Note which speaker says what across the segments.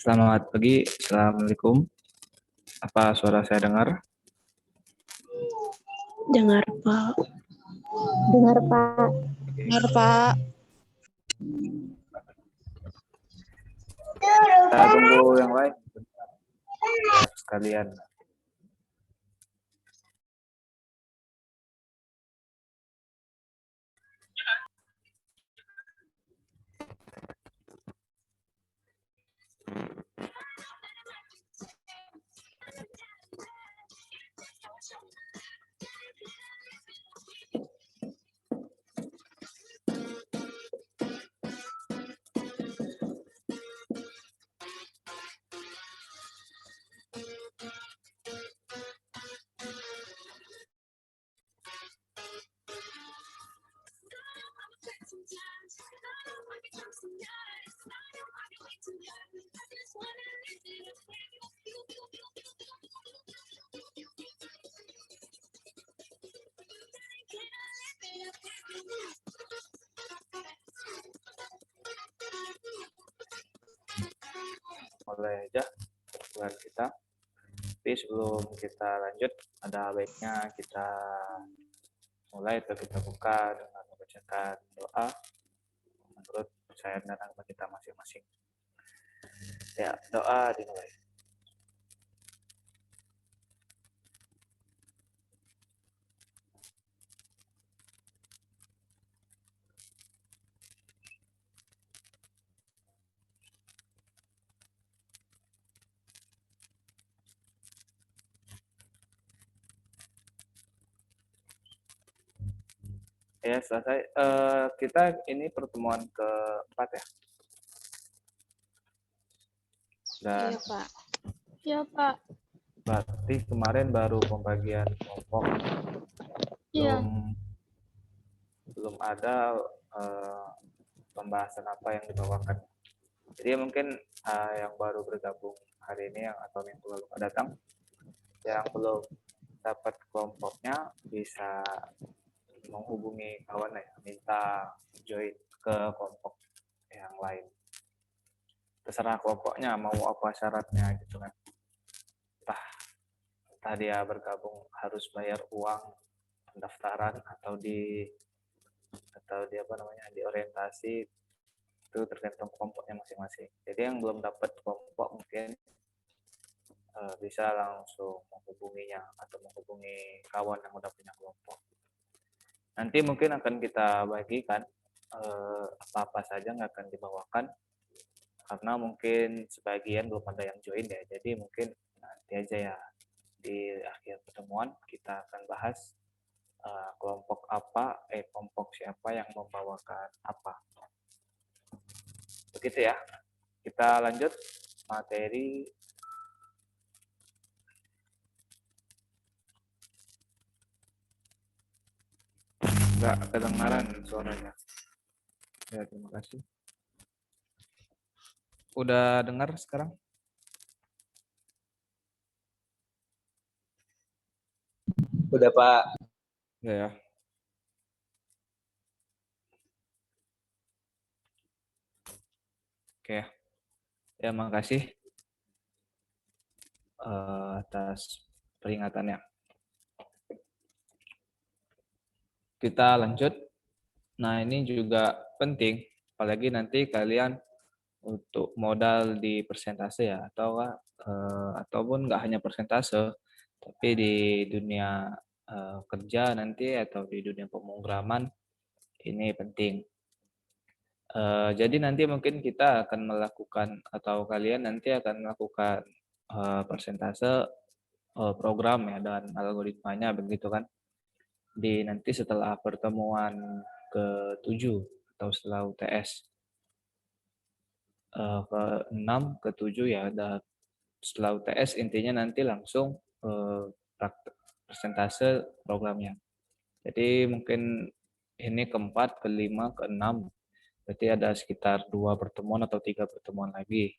Speaker 1: Selamat pagi, Assalamualaikum. Apa suara saya dengar?
Speaker 2: Dengar, Pak.
Speaker 3: Dengar, Pak.
Speaker 4: Dengar, Pak.
Speaker 1: Kita tunggu yang lain. Ya, sekalian. Mulai aja buat kita. Tapi sebelum kita lanjut, ada baiknya kita mulai atau kita buka dengan membacakan doa menurut percayaan dan agama kita masing-masing. Ya, doa dimulai. Ya, selesai. Kita ini pertemuan keempat ya. Dan
Speaker 4: Iya, Pak.
Speaker 2: Ya, Pak.
Speaker 1: berarti kemarin baru pembagian kelompok.
Speaker 2: Iya.
Speaker 1: Belum ada pembahasan apa yang dibawakan. Jadi mungkin yang baru bergabung hari ini atau minggu lalu datang, yang belum dapat kelompoknya bisa menghubungi kawan ya, minta join ke kelompok yang lain. Terserah kelompoknya mau apa syaratnya gitu kan. Entah dia bergabung harus bayar uang pendaftaran atau di di orientasi, itu tergantung kelompoknya masing-masing. Jadi yang belum dapat kelompok mungkin bisa langsung menghubunginya atau menghubungi kawan yang udah punya kelompok. Nanti mungkin akan kita bagikan apa-apa saja yang akan dibawakan, karena mungkin sebagian belum ada yang join ya. Jadi mungkin nanti aja ya, di akhir pertemuan kita akan bahas kelompok siapa yang membawakan apa. Begitu ya. Kita lanjut materi. Enggak kedengaran suaranya. Ya, terima kasih. Udah dengar sekarang?
Speaker 5: Udah, Pak.
Speaker 1: Ya. Oke. Ya, makasih. atas peringatannya. Kita lanjut. Nah, ini juga penting, apalagi nanti kalian untuk modal di persentase ya, ataupun nggak hanya persentase, tapi di dunia kerja nanti atau di dunia pemrograman ini penting. Jadi nanti mungkin kita akan melakukan atau kalian nanti akan melakukan persentase program ya dan algoritmanya begitu kan. Di nanti setelah pertemuan ke-7 atau setelah UTS ke-6 ke-7 ya, dan setelah UTS intinya nanti langsung persentase programnya. Jadi mungkin ini ke-4, ke-5, ke-6, berarti ada sekitar 2 pertemuan atau 3 pertemuan lagi.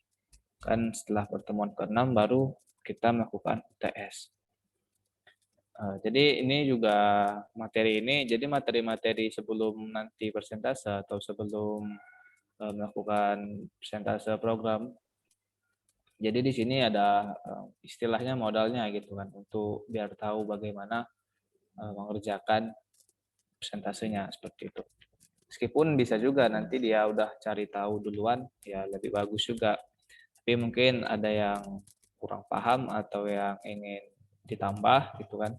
Speaker 1: Kan setelah pertemuan ke-6 baru kita melakukan UTS. Jadi ini juga materi ini, jadi materi-materi sebelum nanti persentase atau sebelum melakukan persentase program. Jadi di sini ada istilahnya modalnya gitu kan, untuk biar tahu bagaimana mengerjakan persentasenya seperti itu. Meskipun bisa juga nanti dia udah cari tahu duluan, ya lebih bagus juga. Tapi mungkin ada yang kurang paham atau yang ingin ditambah gitu kan.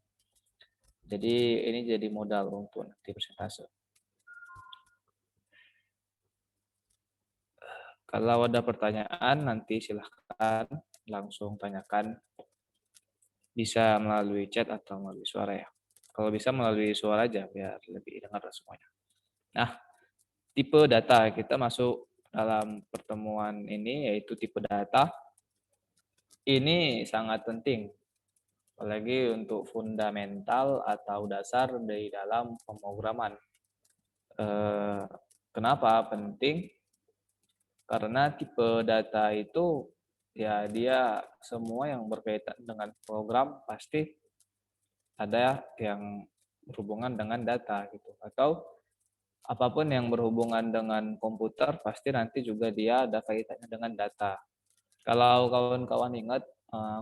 Speaker 1: Jadi ini jadi modal untuk nanti persentase. Kalau ada pertanyaan nanti silahkan langsung tanyakan. Bisa melalui chat atau melalui suara ya. Kalau bisa melalui suara aja biar lebih dengar semuanya. Nah, tipe data kita masuk dalam pertemuan ini yaitu tipe data. Ini sangat penting, apalagi untuk fundamental atau dasar dari dalam pemrograman. Kenapa penting? Karena tipe data itu ya dia semua yang berkaitan dengan program pasti ada yang berhubungan dengan data gitu, atau apapun yang berhubungan dengan komputer pasti nanti juga dia ada kaitannya dengan data. Kalau kawan-kawan ingat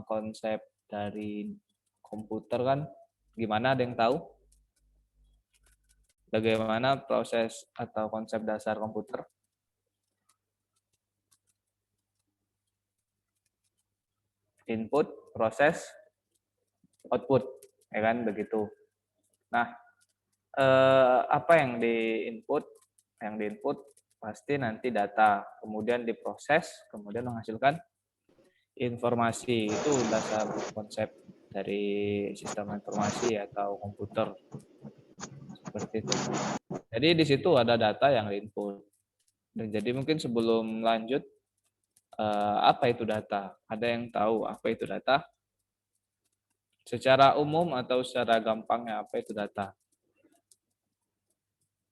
Speaker 1: konsep dari komputer kan gimana, ada yang tahu? Bagaimana proses atau konsep dasar komputer? Input, proses, output, ya kan begitu. Nah, apa yang diinput? Yang diinput pasti nanti data, kemudian diproses, kemudian menghasilkan informasi. Itu dasar konsep dari sistem informasi atau komputer. Seperti itu. Jadi di situ ada data yang diinput. Dan jadi mungkin sebelum lanjut, apa itu data? Ada yang tahu apa itu data? Secara umum atau secara gampangnya apa itu data?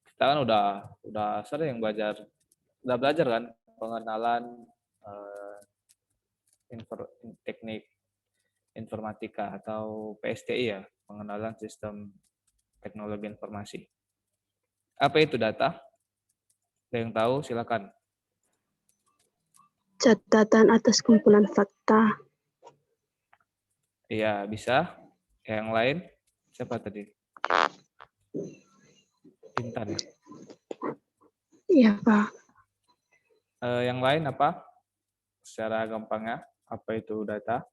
Speaker 1: Kita kan udah sering belajar kan pengenalan teknik informatika atau PSTI ya, pengenalan sistem teknologi informasi. Apa itu data? Ada yang tahu? Silakan.
Speaker 2: Catatan atas kumpulan fakta.
Speaker 1: Iya, bisa. Yang lain? Siapa tadi? Intan.
Speaker 2: Iya, Pak.
Speaker 1: Yang lain apa? Secara gampangnya, apa itu data?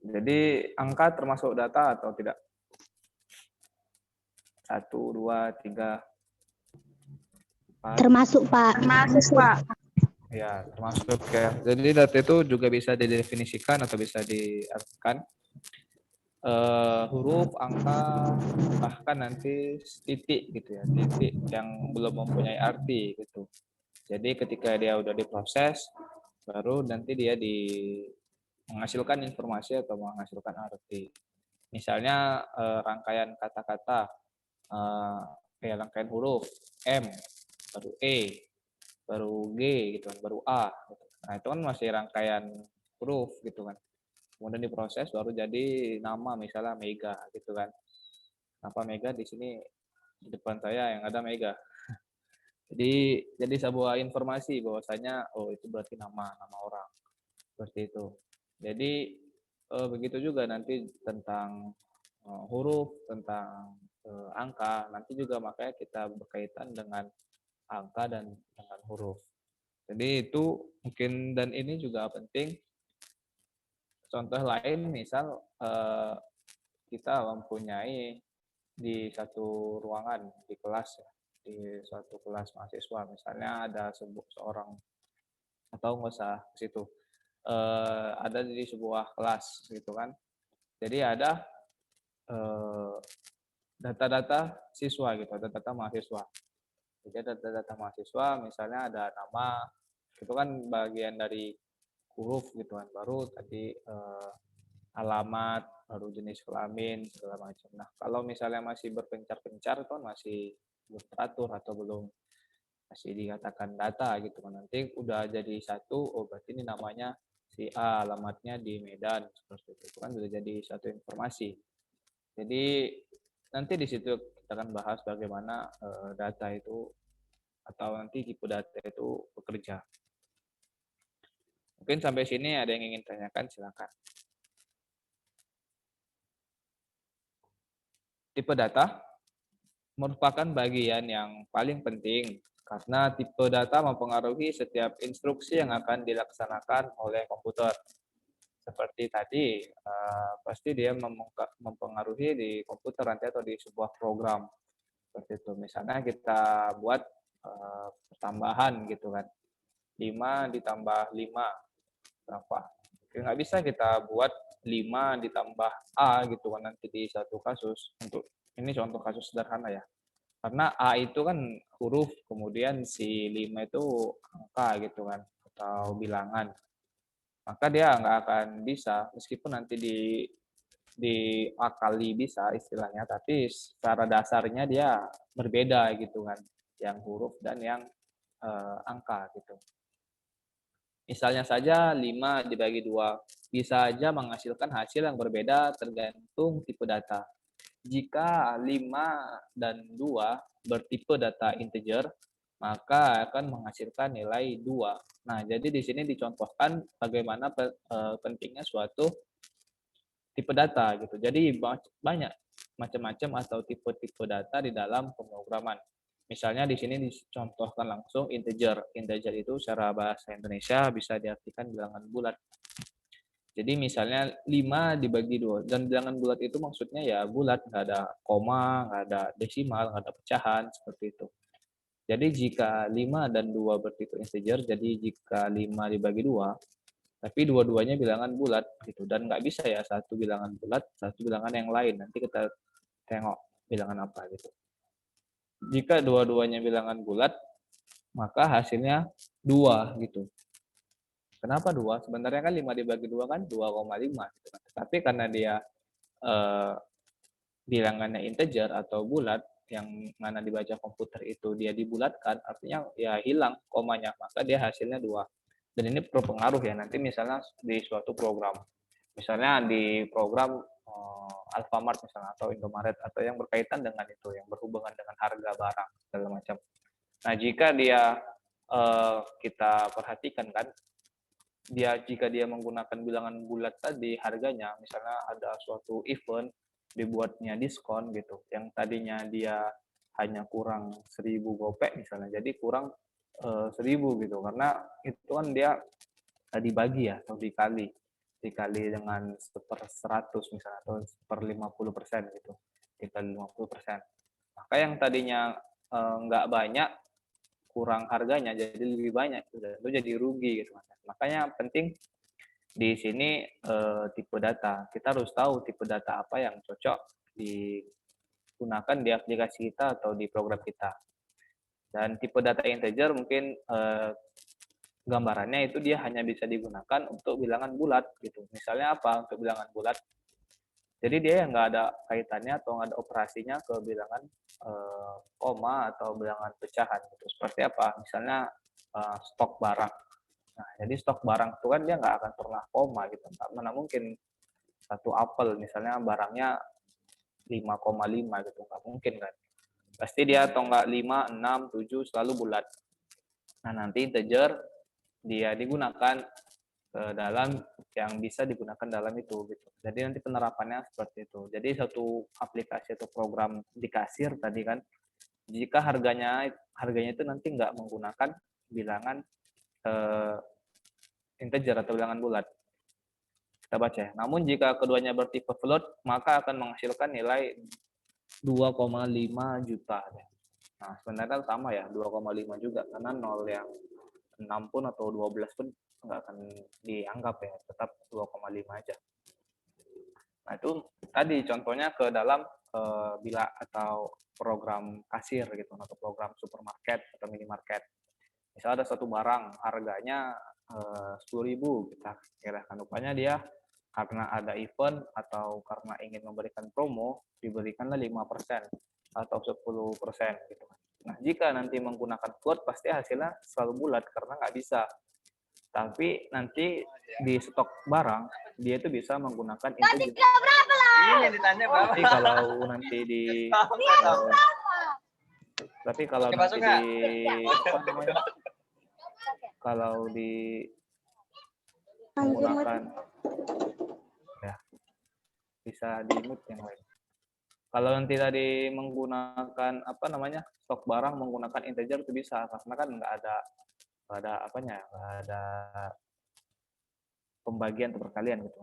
Speaker 1: Jadi angka termasuk data atau tidak? 1, 2, 3, 4.
Speaker 3: Termasuk, Pak.
Speaker 2: Termasuk, Pak.
Speaker 1: Ya, termasuk ya. Jadi data itu juga bisa didefinisikan atau bisa diartikan huruf, angka, bahkan nanti titik gitu ya, titik yang belum mempunyai arti gitu. Jadi ketika dia udah diproses, baru nanti dia menghasilkan informasi atau menghasilkan arti. Misalnya rangkaian kata-kata, rangkaian huruf M, baru E, baru G gitu kan, baru A. Gitu. Nah itu kan masih rangkaian huruf gitu kan. Kemudian diproses baru jadi nama misalnya Mega gitu kan. Kenapa Mega di sini di depan saya yang ada Mega? Jadi sebuah informasi bahwasanya oh itu berarti nama orang seperti itu. Jadi begitu juga nanti tentang huruf, tentang angka, nanti juga makanya kita berkaitan dengan angka dan dengan huruf. Jadi itu mungkin, dan ini juga penting. Contoh lain misal kita mempunyai di satu ruangan di kelas ya, di suatu kelas mahasiswa misalnya ada seorang, atau nggak usah ke situ, ada di sebuah kelas gitu kan. Jadi ada eh, data-data siswa gitu, data-data mahasiswa. Jadi ada data-data mahasiswa, misalnya ada nama, itu kan bagian dari huruf gitu kan. Baru tadi alamat, baru jenis kelamin, segala macam. Nah, kalau misalnya masih berpencar-pencar itu kan masih belum teratur atau belum, masih dikatakan data gitu kan. Nanti udah jadi satu, oh berarti ini namanya si A, alamatnya di Medan, seperti itu. Itu kan sudah jadi satu informasi. Jadi nanti di situ kita akan bahas bagaimana data itu atau nanti tipe data itu bekerja. Mungkin sampai sini ada yang ingin tanyakan, silakan. Tipe data merupakan bagian yang paling penting karena tipe data mempengaruhi setiap instruksi yang akan dilaksanakan oleh komputer. Seperti tadi, pasti dia mempengaruhi di komputer nanti atau di sebuah program. Seperti itu. Misalnya kita buat pertambahan gitu kan. 5 ditambah 5 berapa? Nggak bisa kita buat 5 ditambah A gitu kan nanti di satu kasus. Untuk ini contoh kasus sederhana ya. Karena A itu kan huruf, kemudian si 5 itu angka gitu kan, atau bilangan. Maka dia nggak akan bisa, meskipun nanti diakali bisa istilahnya, tapi secara dasarnya dia berbeda gitu kan, yang huruf dan yang angka gitu. Misalnya saja 5 dibagi 2, bisa aja menghasilkan hasil yang berbeda tergantung tipe data. Jika 5 dan 2 bertipe data integer, maka akan menghasilkan nilai 2. Nah, jadi di sini dicontohkan bagaimana pentingnya suatu tipe data gitu. Jadi banyak macam-macam atau tipe-tipe data di dalam pemrograman. Misalnya di sini dicontohkan langsung integer. Integer itu secara bahasa Indonesia bisa diartikan bilangan bulat. Jadi misalnya 5 dibagi 2. Dan bilangan bulat itu maksudnya ya bulat, nggak ada koma, nggak ada desimal, nggak ada pecahan, seperti itu. Jadi jika 5 dan 2 bertipe integer, jadi jika 5 dibagi 2, tapi dua-duanya bilangan bulat gitu, dan nggak bisa ya satu bilangan bulat, satu bilangan yang lain. Nanti kita tengok bilangan apa gitu. Jika dua-duanya bilangan bulat, maka hasilnya 2 gitu. Kenapa 2? Sebenarnya kan 5 dibagi 2 kan 2,5 gitu kan. Tapi karena dia bilangannya integer atau bulat, yang mana dibaca komputer itu dia dibulatkan, artinya ya hilang komanya, maka dia hasilnya 2. Dan ini berpengaruh ya nanti misalnya di suatu program. Misalnya di program Alfamart misalnya, atau Indomaret, atau yang berkaitan dengan itu, yang berhubungan dengan harga barang segala macam. Nah, jika dia kita perhatikan kan, jika dia menggunakan bilangan bulat tadi harganya, misalnya ada suatu event dibuatnya diskon gitu, yang tadinya dia hanya kurang 1.000 gopek misalnya, jadi kurang 1.000 gitu, karena itu kan dia dibagi ya, atau dikali dengan 1/100 misalnya, atau 1/50% gitu, dikali 50%. Maka yang tadinya nggak banyak, kurang harganya jadi lebih banyak, itu jadi rugi gitu. Makanya penting di sini tipe data. Kita harus tahu tipe data apa yang cocok digunakan di aplikasi kita atau di program kita. Dan tipe data integer mungkin gambarannya itu dia hanya bisa digunakan untuk bilangan bulat gitu. Misalnya apa untuk bilangan bulat? Jadi dia nggak ada kaitannya atau nggak ada operasinya ke bilangan koma atau bilangan pecahan gitu. Seperti apa? Misalnya stok barang. Nah, jadi stok barang itu kan dia nggak akan pernah koma gitu. Mana mungkin satu apel misalnya barangnya 5,5 gitu, nggak mungkin kan. Pasti dia atau enggak 5, 6, 7 selalu bulat. Nah, nanti integer dia digunakan dalam yang bisa digunakan dalam itu gitu. Jadi nanti penerapannya seperti itu. Jadi satu aplikasi atau program di kasir tadi kan, jika harganya itu nanti nggak menggunakan bilangan integer atau bilangan bulat. Kita baca ya. Namun jika keduanya bertipe float, maka akan menghasilkan nilai 2,5 juta. Nah, sebenarnya sama ya, 2,5 juga karena 0 yang 6 pun atau 12 pun nggak akan dianggap ya, tetap 2,5 aja. Nah, itu tadi contohnya ke dalam bila atau program kasir gitu, atau program supermarket atau minimarket. Misal ada satu barang harganya 10.000, kita kirakan rupanya dia karena ada event atau karena ingin memberikan promo diberikanlah 5% atau 10% gitu. Nah, jika nanti menggunakan float pasti hasilnya selalu bulat karena nggak bisa. Tapi nanti di stok barang dia itu bisa menggunakan integer.
Speaker 5: Ini ditanya berapa?
Speaker 1: Tapi kalau nanti di tapi kalau nanti di apa namanya? Kalau di menggunakan ya bisa di mute yang lain. Kalau nanti tadi menggunakan apa namanya stok barang menggunakan integer itu bisa karena kan nggak ada apanya nggak ada pembagian atau perkalian gitu.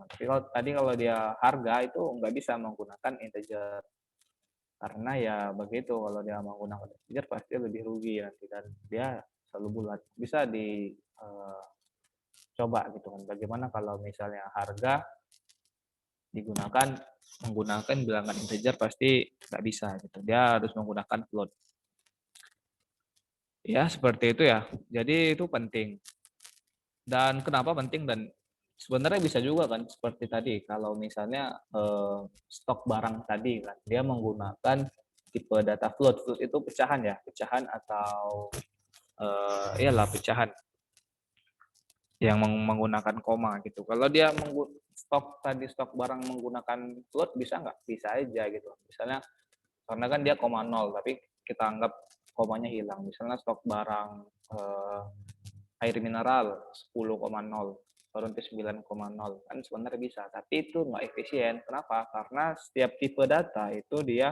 Speaker 1: Tapi kalau dia harga itu nggak bisa menggunakan integer karena ya begitu kalau dia menggunakan integer pasti lebih rugi nanti dan dia selalu bulat. Bisa coba gitu kan. Bagaimana kalau misalnya harga digunakan menggunakan bilangan integer pasti nggak bisa gitu. Dia harus menggunakan float. Ya, seperti itu ya. Jadi itu penting. Dan kenapa penting dan sebenarnya bisa juga kan seperti tadi kalau misalnya stok barang tadi kan dia menggunakan tipe data float. Float itu pecahan ya, pecahan atau iyalah pecahan yang menggunakan koma gitu. Kalau dia stok barang menggunakan float bisa nggak? Bisa aja gitu. Misalnya karena kan dia koma 0 tapi kita anggap komanya hilang. Misalnya stok barang air mineral 10,0 baru nanti 9,0 kan sebenarnya bisa. Tapi itu nggak efisien. Kenapa? Karena setiap tipe data itu dia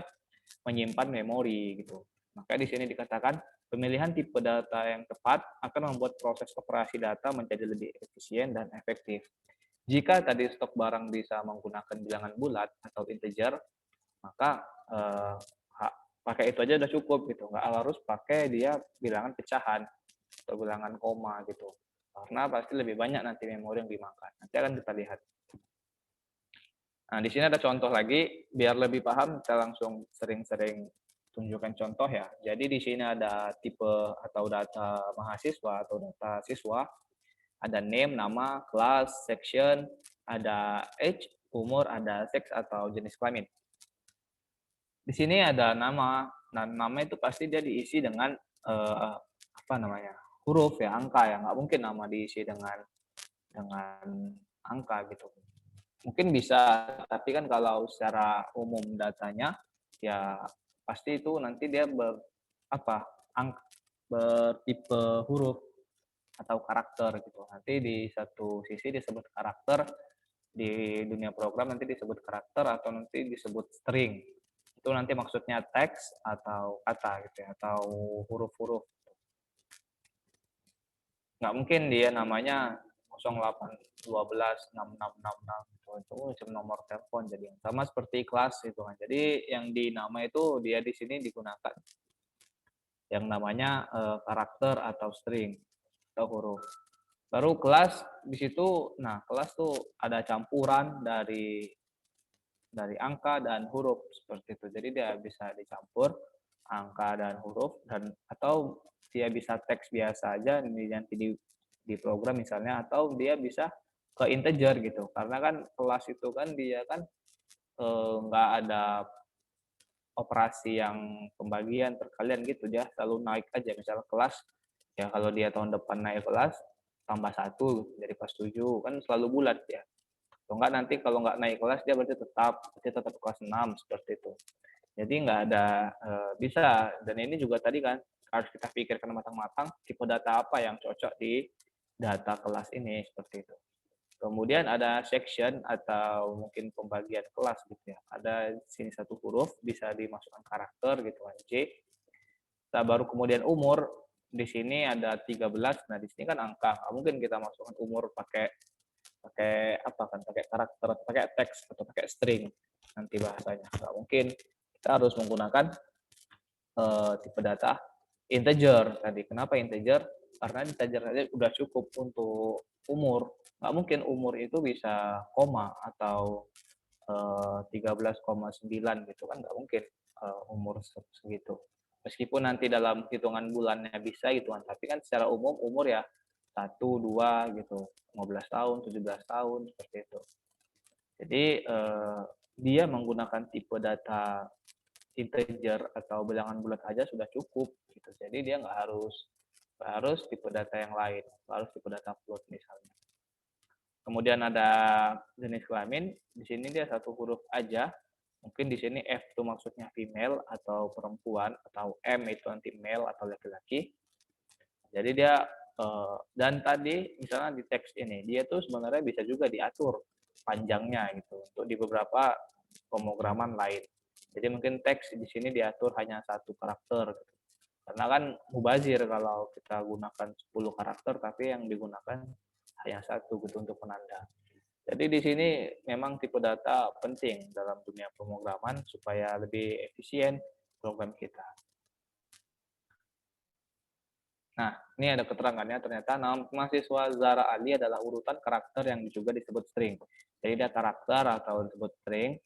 Speaker 1: menyimpan memori gitu. Maka di sini dikatakan pemilihan tipe data yang tepat akan membuat proses operasi data menjadi lebih efisien dan efektif. Jika tadi stok barang bisa menggunakan bilangan bulat atau integer, maka pakai itu aja udah cukup gitu. Nggak harus pakai dia bilangan pecahan atau bilangan koma gitu. Karena pasti lebih banyak nanti memori yang dimakan. Nanti akan kita lihat. Nah, di sini ada contoh lagi, biar lebih paham kita langsung sering-sering tunjukkan contoh ya. Jadi di sini ada tipe atau data mahasiswa atau data siswa, ada name, nama, kelas, section, ada age, umur, ada sex atau jenis kelamin. Di sini ada nama, dan nama itu pasti dia diisi dengan apa namanya huruf ya, angka ya. Nggak mungkin nama diisi dengan angka gitu. Mungkin bisa, tapi kan kalau secara umum datanya ya pasti itu nanti dia bertipe huruf atau karakter gitu. Nanti di satu sisi disebut karakter, di dunia program nanti disebut karakter atau nanti disebut string. Itu nanti maksudnya teks atau kata gitu ya, atau huruf-huruf. Nggak mungkin dia namanya 08126666 itu macam nomor telepon jadi sama seperti kelas itu kan. Jadi yang di nama itu dia di sini digunakan yang namanya karakter atau string atau huruf. Baru kelas di situ, nah kelas tuh ada campuran dari angka dan huruf seperti itu. Jadi dia bisa dicampur angka dan huruf dan atau dia bisa teks biasa aja nanti di program misalnya atau dia bisa ke integer gitu. Karena kan kelas itu kan dia kan nggak ada operasi yang pembagian perkalian gitu, dia selalu naik aja. Misalnya kelas ya kalau dia tahun depan naik kelas tambah 1 jadi kelas 7 kan selalu bulat ya. Atau enggak nanti kalau nggak naik kelas dia berarti tetap kelas 6 seperti itu. Jadi nggak ada bisa, dan ini juga tadi kan harus kita pikirkan matang-matang tipe data apa yang cocok di data kelas ini seperti itu. Kemudian ada section atau mungkin pembagian kelas gitu ya. Ada di sini satu huruf bisa dimasukkan karakter gitu kan, J. Nah, baru kemudian umur di sini ada 13. Nah, di sini kan angka. Nggak mungkin kita masukkan umur pakai pakai apa kan, pakai karakter, pakai teks atau pakai string nanti bahasanya. Nggak mungkin. Kita harus menggunakan tipe data integer tadi. Kenapa integer? Karena integer saja udah cukup untuk umur. Nggak mungkin umur itu bisa koma atau 13,9 gitu kan, nggak mungkin umur segitu. Meskipun nanti dalam hitungan bulannya bisa gitu kan, tapi kan secara umum umur ya 1, 2 gitu, 15 tahun, 17 tahun, seperti itu. Jadi dia menggunakan tipe data integer atau bilangan bulat aja sudah cukup gitu. Jadi dia nggak harus tipe data yang lain, nggak harus tipe data float misalnya. Kemudian ada jenis kelamin, di sini dia satu huruf aja. Mungkin di sini F itu maksudnya female atau perempuan, atau M itu nanti male atau laki-laki. Jadi dia dan tadi misalnya di teks ini dia tuh sebenarnya bisa juga diatur panjangnya gitu untuk di beberapa pemrograman lain. Jadi mungkin teks di sini diatur hanya 1 karakter gitu. Karena kan mubazir kalau kita gunakan 10 karakter tapi yang digunakan hanya 1 gitu untuk penanda. Jadi di sini memang tipe data penting dalam dunia pemrograman supaya lebih efisien program kita. Nah, ini ada keterangannya, ternyata nama mahasiswa Zara Ali adalah urutan karakter yang juga disebut string. Jadi dia karakter atau disebut string.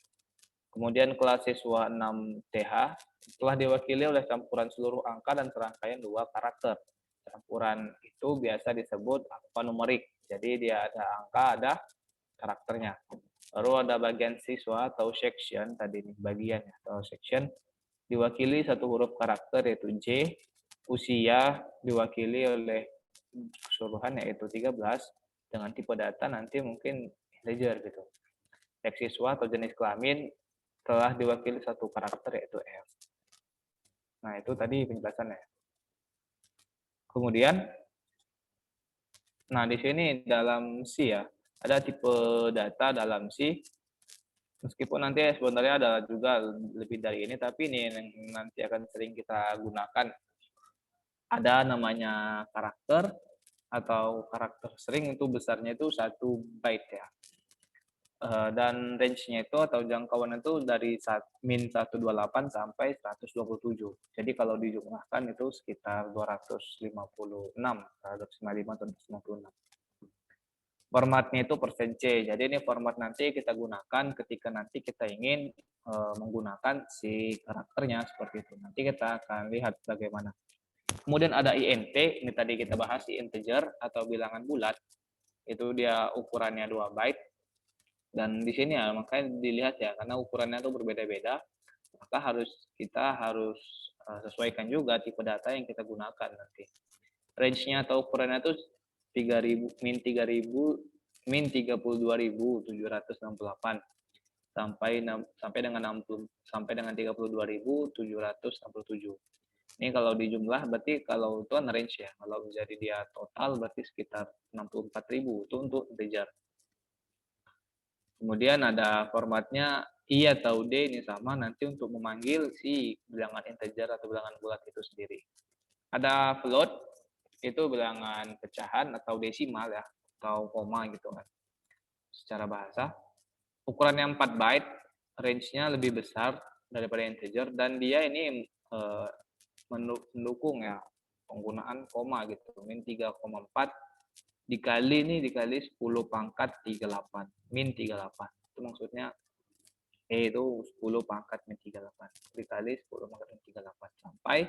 Speaker 1: Kemudian kelas siswa 6TH telah diwakili oleh campuran seluruh angka dan serangkaian 2 karakter. Campuran itu biasa disebut alfanumerik. Jadi dia ada angka, ada karakternya. Baru ada bagian siswa atau section, tadi ini bagian atau section, diwakili satu huruf karakter yaitu J, usia diwakili oleh keseluruhan yaitu 13, dengan tipe data nanti mungkin integer gitu. Teks siswa atau jenis kelamin telah diwakili satu karakter yaitu F. Nah, itu tadi penjelasannya. Kemudian, nah di sini dalam C ya, ada tipe data dalam C. Meskipun nanti sebenarnya ada juga lebih dari ini, tapi ini yang nanti akan sering kita gunakan. Ada namanya karakter atau karakter string, itu besarnya itu 1 byte ya. Dan range-nya itu atau jangkauan itu dari min 128 sampai 127. Jadi kalau dijumlahkan itu sekitar 256, 255 atau 256. Formatnya itu %C. Jadi ini format nanti kita gunakan ketika nanti kita ingin menggunakan si karakternya seperti itu. Nanti kita akan lihat bagaimana. Kemudian ada int, ini tadi kita bahas, integer atau bilangan bulat. Itu dia ukurannya 2 byte. Dan di sini ya, makanya dilihat ya, karena ukurannya itu berbeda-beda, maka kita harus sesuaikan juga tipe data yang kita gunakan nanti. Range-nya atau ukurannya itu 3000 min 32.768 sampai dengan 32.767. Ini kalau dijumlah berarti kalau itu kan range ya. Kalau menjadi dia total berarti sekitar 64.000 itu untuk integer. Kemudian ada formatnya I atau D, ini sama nanti untuk memanggil si bilangan integer atau bilangan bulat itu sendiri. Ada float, itu bilangan pecahan atau desimal ya, atau koma gitu kan secara bahasa. Ukurannya 4 byte, range-nya lebih besar daripada integer, dan dia ini mendukung ya penggunaan koma gitu. Min 3,4 dikali 10 pangkat 38, min 38. Itu maksudnya itu 10 pangkat min 38 dikali 10 pangkat min 38 sampai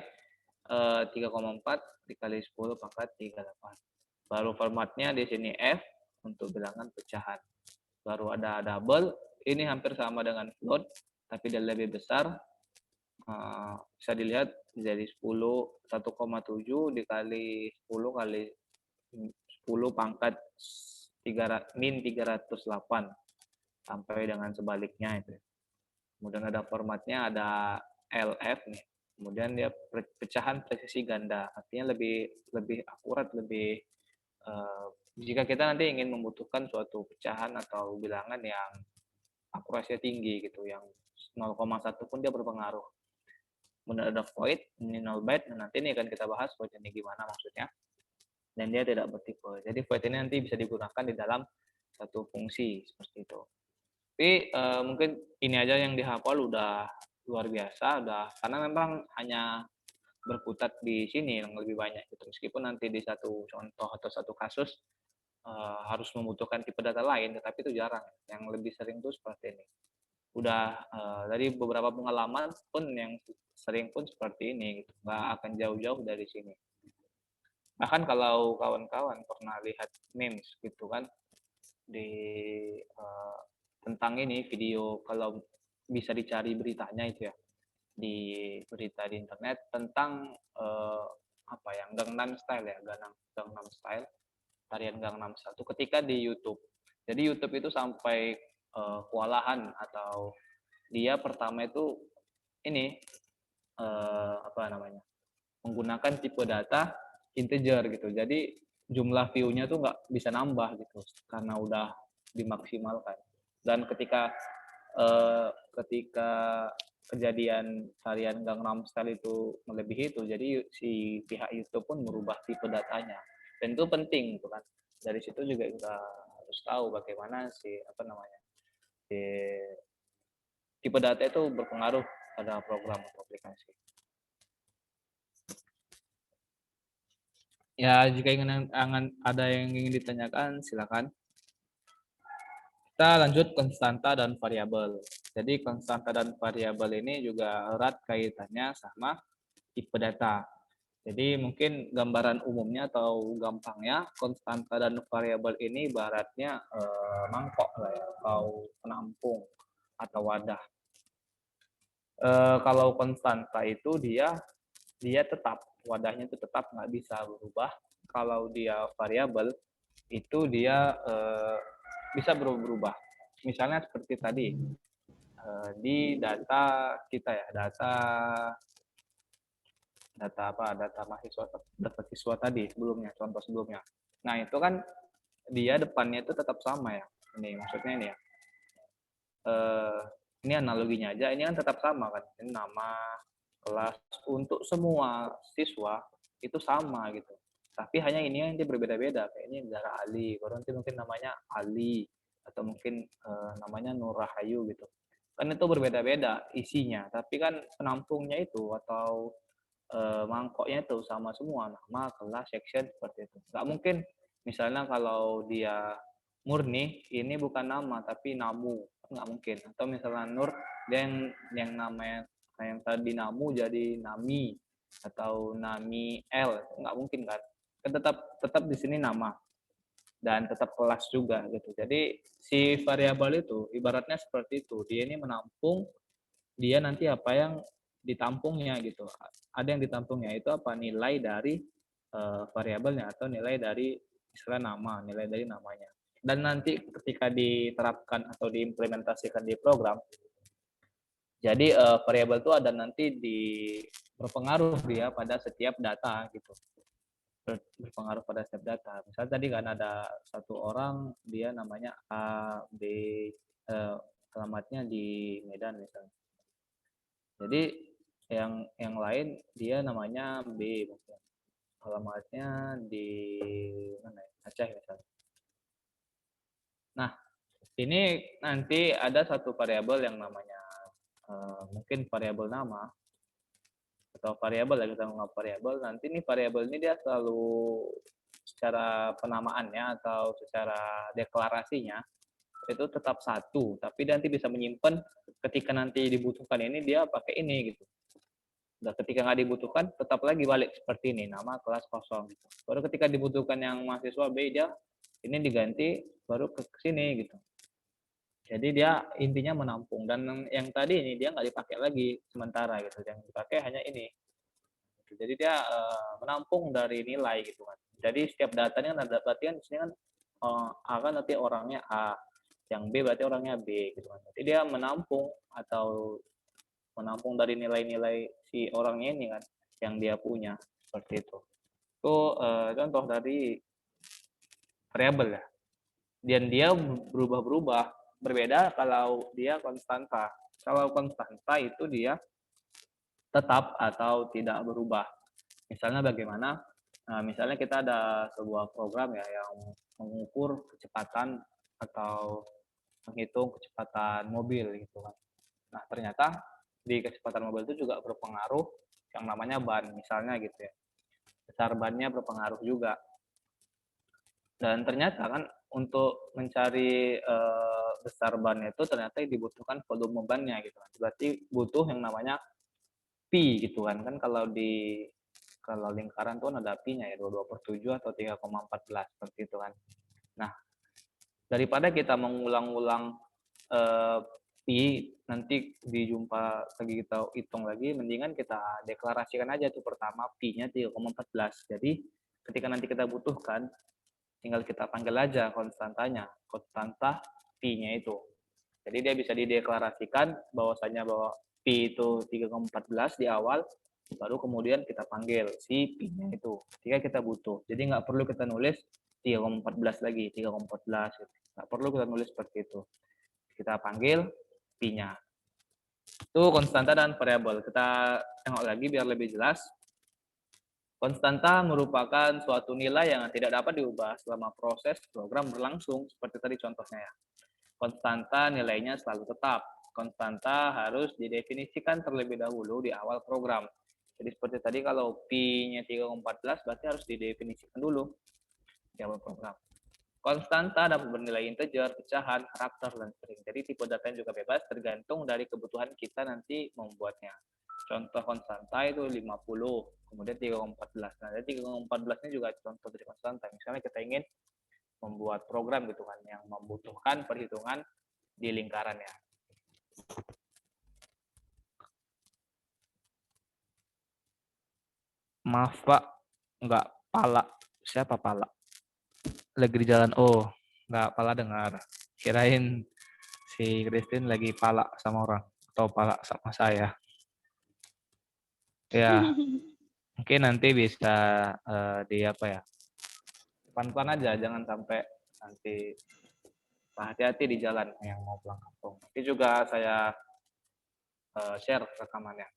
Speaker 1: 3,4 dikali 10 pangkat 38. Baru formatnya di sini F untuk bilangan pecahan. Baru ada double, ini hampir sama dengan float, tapi dia lebih besar. Bisa dilihat jadi 1,7 dikali 10 kali 10 pangkat min 308 sampai dengan sebaliknya itu. Kemudian ada formatnya, ada LF nih. Kemudian dia pecahan presisi ganda, artinya lebih lebih akurat, lebih jika kita nanti ingin membutuhkan suatu pecahan atau bilangan yang akurasinya tinggi gitu, yang 0,1 pun dia berpengaruh. Kemudian ada void, ini null byte, nah nanti ini akan kita bahas void ini gimana maksudnya. Dan dia tidak bertipe. Jadi void ini nanti bisa digunakan di dalam satu fungsi seperti itu. Tapi mungkin ini aja yang dihafal udah luar biasa, udah karena memang hanya berkutat di sini yang lebih banyak gitu. Meskipun nanti di satu contoh atau satu kasus harus membutuhkan tipe data lain, tetapi itu jarang. Yang lebih sering tuh seperti ini. Udah dari beberapa pengalaman pun yang sering pun seperti ini, gitu. Nggak akan jauh-jauh dari sini. Bahkan kalau kawan-kawan pernah lihat memes gitu kan di tentang ini video, kalau bisa dicari beritanya itu ya di berita di internet tentang apa yang Gangnam Style ya, Gangnam Style, tarian Gangnam Style itu ketika di YouTube. Jadi YouTube itu sampai kewalahan atau dia pertama itu ini apa namanya, menggunakan tipe data integer gitu. Jadi jumlah view-nya tuh nggak bisa nambah gitu karena udah dimaksimalkan. Dan ketika kejadian tarian Gangnam Style itu melebihi itu, jadi si pihak YouTube pun merubah tipe datanya. Dan itu penting gitu kan. Dari situ juga kita harus tahu bagaimana si apa namanya, si tipe data itu berpengaruh pada program atau aplikasi. Ya, jika ada yang ingin ditanyakan, silakan. Kita lanjut konstanta dan variabel. Jadi konstanta dan variabel ini juga erat kaitannya sama tipe data. Jadi mungkin gambaran umumnya atau gampangnya konstanta dan variabel ini ibaratnya mangkok lah ya, atau penampung atau wadah. Kalau konstanta itu dia tetap, wadahnya itu tetap nggak bisa berubah. Kalau dia variabel itu dia bisa berubah. Misalnya seperti tadi di data kita ya, data mahasiswa tadi sebelumnya, contoh sebelumnya. Nah itu kan dia depannya itu tetap sama ya. Ini maksudnya ini ya. Ini analoginya aja, ini kan tetap sama kan. Ini nama, kelas untuk semua siswa itu sama gitu. Tapi hanya ini yang dia berbeda-beda. Kayaknya Zara Ali, baru nanti mungkin namanya Ali atau mungkin namanya Nur Rahayu gitu. Kan itu berbeda-beda isinya, tapi kan penampungnya itu atau mangkoknya itu sama semua, nama, kelas, section seperti itu. Nggak mungkin misalnya kalau dia murni ini bukan nama tapi namu, nggak mungkin. Atau misalnya Nur dia yang namanya yang tadi namu jadi nami atau nami L, nggak mungkin kan. Kan tetap di sini nama dan tetap kelas juga gitu. Jadi si variabel itu ibaratnya seperti itu. Dia ini menampung dia nanti apa yang ditampungnya gitu. Ada yang ditampungnya itu apa, nilai dari variabelnya atau nilai dari istilah nama, nilai dari namanya. Dan nanti ketika diterapkan atau diimplementasikan di program, jadi variabel itu ada nanti berpengaruh dia pada setiap data gitu, berpengaruh pada setiap data. Misalnya tadi kan ada satu orang dia namanya A, B, alamatnya di Medan misalnya. Jadi yang lain dia namanya B mungkin, alamatnya di mana ya? Aceh misalnya. Nah ini nanti ada satu variabel yang namanya mungkin variabel nama atau variabel ya, kita menganggap variabel. Nanti nih variabel ini dia selalu secara penamaannya atau secara deklarasinya itu tetap satu, tapi nanti bisa menyimpan ketika nanti dibutuhkan ini dia pakai ini gitu. Dan ketika nggak dibutuhkan tetap lagi balik seperti ini, nama kelas kosong gitu. Baru ketika dibutuhkan yang mahasiswa B dia ini diganti baru ke sini gitu. Jadi dia intinya menampung, dan yang tadi ini dia nggak dipakai lagi sementara gitu, yang dipakai hanya ini. Jadi dia menampung dari nilai gitu kan. Jadi setiap datanya kan ada, berarti kan di sini kan A kan nanti orangnya A, yang B berarti orangnya B gitu kan. Jadi dia menampung dari nilai-nilai si orangnya ini kan yang dia punya seperti itu. Itu contoh dari variabel ya. Dan dia berubah-berubah. Berbeda kalau dia konstanta. Kalau konstanta itu dia tetap atau tidak berubah. Misalnya bagaimana? Misalnya kita ada sebuah program ya yang mengukur kecepatan atau menghitung kecepatan mobil gitu kan. Nah, ternyata di kecepatan mobil itu juga berpengaruh yang namanya ban misalnya gitu ya. Besar bannya berpengaruh juga. Dan ternyata kan untuk mencari besar bannya itu ternyata dibutuhkan volume bannya gitu kan. Berarti butuh yang namanya pi gitu kan. Kan kalau lingkaran tuh ada pi-nya ya 22/7 atau 3,14 seperti itu kan. Nah, daripada kita mengulang-ulang pi nanti dijumpa lagi kita hitung lagi, mendingan kita deklarasikan aja tuh pertama pi-nya 3,14. Jadi ketika nanti kita butuhkan tinggal kita panggil aja konstantanya, konstanta pi-nya itu. Jadi dia bisa dideklarasikan bahwasanya bahwa pi itu 3,14 di awal, baru kemudian kita panggil si pi-nya itu ketika kita butuh. Jadi nggak perlu kita nulis 3,14 lagi, 3,14 gitu. Nggak perlu kita nulis seperti itu. Kita panggil pi-nya. Itu konstanta dan variabel. Kita tengok lagi biar lebih jelas. Konstanta merupakan suatu nilai yang tidak dapat diubah selama proses program berlangsung, seperti tadi contohnya ya. Konstanta nilainya selalu tetap. Konstanta harus didefinisikan terlebih dahulu di awal program. Jadi seperti tadi kalau pi-nya 3,14 berarti harus didefinisikan dulu di awal program. Konstanta dapat bernilai integer, pecahan, karakter, dan string. Jadi tipe datanya juga bebas tergantung dari kebutuhan kita nanti membuatnya. Contoh konstanta itu 50, kemudian 3,14. Nah, jadi 3,14 ini juga contoh dari konstanta. Misalnya kita ingin membuat program gitu kan yang membutuhkan perhitungan di lingkaran ya. Maaf Pak, nggak pala. Siapa pala? Lagi di jalan. Oh, nggak pala dengar. Kirain si Christine lagi pala sama orang atau pala sama saya. Ya, mungkin nanti bisa di apa ya? Pelan-pelan aja, jangan sampai nanti hati-hati di jalan yang mau pulang kampung. Nanti juga saya share rekamannya.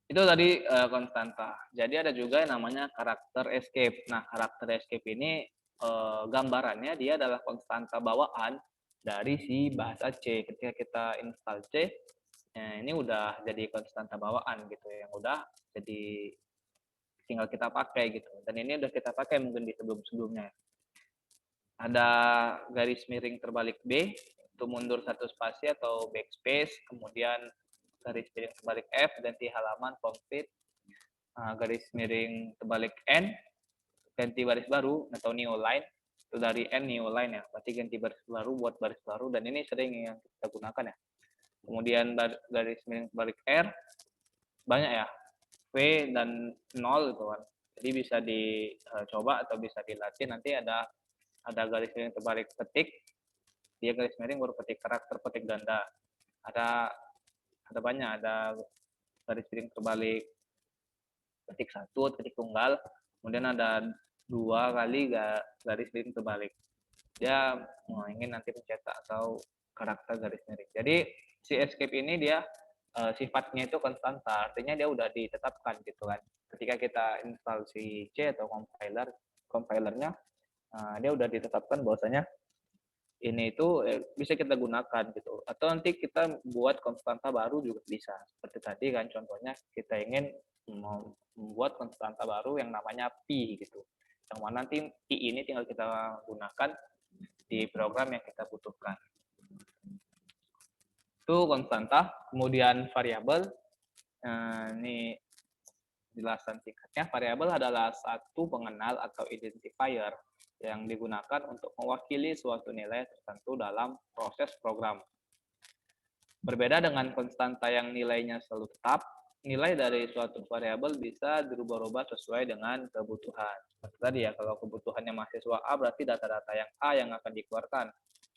Speaker 1: Itu tadi konstanta. Jadi ada juga yang namanya karakter escape. Nah, karakter escape ini gambarannya dia adalah konstanta bawaan dari si bahasa C. Ketika kita install C, ini udah jadi konstanta bawaan gitu, yang udah jadi tinggal kita pakai gitu. Dan ini udah kita pakai mungkin di sebelum-sebelumnya. Ada garis miring terbalik B, itu mundur satu spasi atau backspace, kemudian garis miring terbalik F, ganti halaman, complete, garis miring terbalik N, ganti baris baru atau new line, itu dari N new line ya, berarti ganti baris baru buat baris baru, dan ini sering yang kita gunakan ya. Kemudian garis miring terbalik R, banyak ya, V dan 0 gitu kan. Jadi bisa dicoba atau bisa dilatih, nanti ada garis miring terbalik petik, dia garis miring baru petik karakter petik ganda. Ada banyak, ada garis miring terbalik petik satu, petik tunggal, kemudian ada 2 kali garis miring terbalik. Dia ingin nanti mencetak atau karakter garis miring. Jadi si escape ini dia sifatnya itu konstanta, artinya dia udah ditetapkan gitu kan. Ketika kita install si C atau compilernya, dia udah ditetapkan bahwasanya ini itu bisa kita gunakan gitu. Atau nanti kita buat konstanta baru juga bisa. Seperti tadi kan contohnya kita ingin membuat konstanta baru yang namanya pi gitu. Yang mana nanti pi ini tinggal kita gunakan di program yang kita butuhkan. Itu konstanta, kemudian variabel. Ini jelasan singkatnya, variabel adalah satu pengenal atau identifier yang digunakan untuk mewakili suatu nilai tertentu dalam proses program. Berbeda dengan konstanta yang nilainya selalu tetap, nilai dari suatu variabel bisa dirubah-rubah sesuai dengan kebutuhan. Seperti tadi ya, kalau kebutuhannya mahasiswa A berarti data-data yang A yang akan dikeluarkan.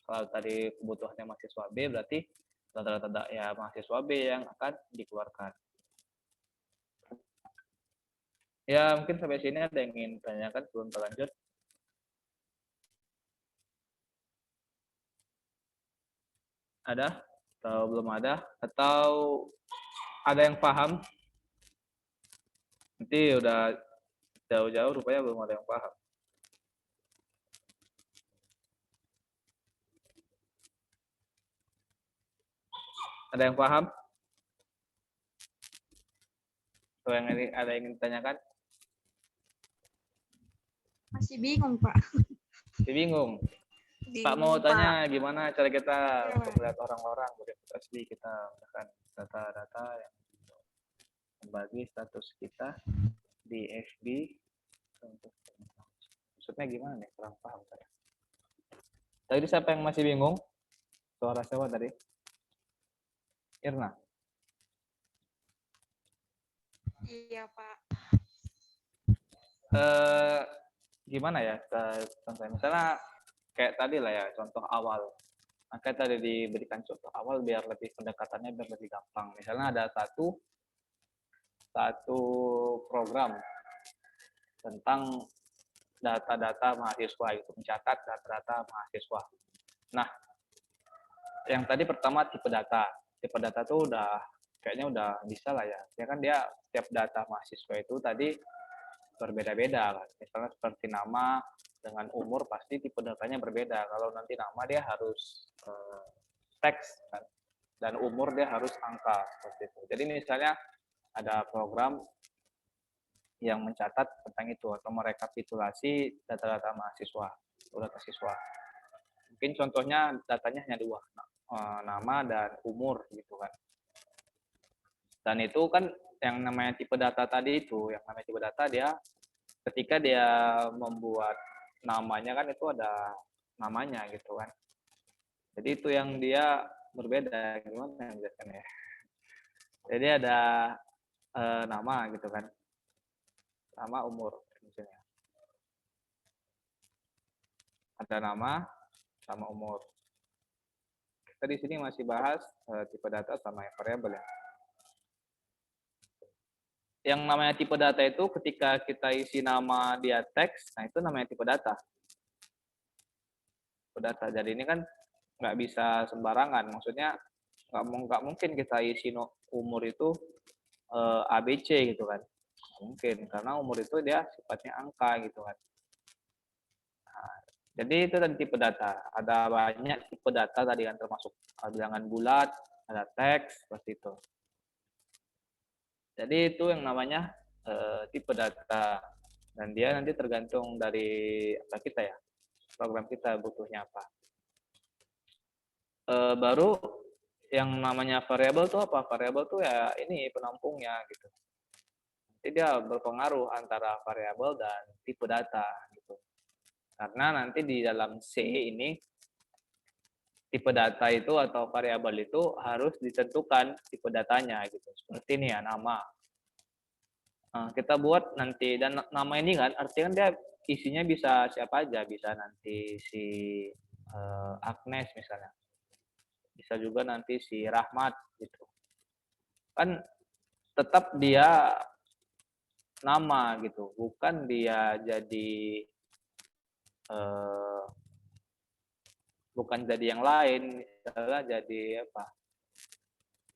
Speaker 1: Kalau tadi kebutuhannya mahasiswa B berarti data-data ya mahasiswa B yang akan dikeluarkan. Ya, mungkin sampai sini ada yang ingin tanyakan sebelum lanjut. Ada? Atau belum ada? Atau ada yang paham? Nanti udah jauh-jauh rupanya belum ada yang paham. Ada yang paham? Atau yang ada yang ingin ditanyakan?
Speaker 3: Masih bingung, Pak.
Speaker 1: Bingung. Pak mau tanya gimana cara kita untuk melihat orang-orang bereputasi kita menggunakan data-data yang membagi status kita di FB. Maksudnya gimana nih? Kurang paham saya. Tadi siapa yang masih bingung? Suara siapa tadi? Irna.
Speaker 3: Iya, Pak.
Speaker 1: Gimana ya? Contohnya misalnya kayak tadi lah ya, contoh awal. Maka tadi diberikan contoh awal biar lebih pendekatannya biar lebih gampang. Misalnya ada satu program tentang data-data mahasiswa itu, mencatat data-data mahasiswa. Nah, yang tadi pertama tipe data. Tipe data tuh kayaknya udah bisa lah ya. Ya kan dia setiap data mahasiswa itu tadi berbeda-beda kan. Misalnya seperti nama dengan umur pasti tipe datanya berbeda. Kalau nanti nama dia harus teks kan. Dan umur dia harus angka seperti itu. Jadi misalnya ada program yang mencatat tentang itu atau merekapitulasi data-data mahasiswa, data siswa. Mungkin contohnya datanya hanya dua, nama dan umur gitu kan. Dan itu kan yang namanya tipe data tadi itu, yang namanya tipe data dia ketika dia membuat namanya kan itu ada namanya gitu kan. Jadi itu yang dia berbeda gimana biasanya. Jadi ada nama gitu kan. Nama, umur misalnya. Ada nama sama umur. Kita di sini masih bahas tipe data sama variabel ya. Yang namanya tipe data itu ketika kita isi nama dia teks, nah itu namanya tipe data. Tipe data. Jadi ini kan nggak bisa sembarangan. Maksudnya nggak mungkin kita isi umur itu ABC gitu kan. Nggak mungkin karena umur itu dia sifatnya angka gitu kan. Nah, jadi itu tadi tipe data. Ada banyak tipe data tadi kan termasuk bilangan bulat, ada teks seperti itu. Jadi itu yang namanya tipe data. Dan dia nanti tergantung dari apa kita ya, program kita butuhnya apa. Baru yang namanya variabel tuh apa? Variabel tuh ya ini penampungnya gitu. Jadi dia berpengaruh antara variabel dan tipe data gitu. Karena nanti di dalam C ini tipe data itu atau variabel itu harus ditentukan tipe datanya gitu. Seperti ini ya nama. Nah, kita buat nanti dan nama ini kan artinya dia isinya bisa siapa aja, bisa nanti si Agnes misalnya. Bisa juga nanti si Rahmat gitu. Kan tetap dia nama gitu, bukan dia jadi bukan jadi yang lain, misalnya jadi apa?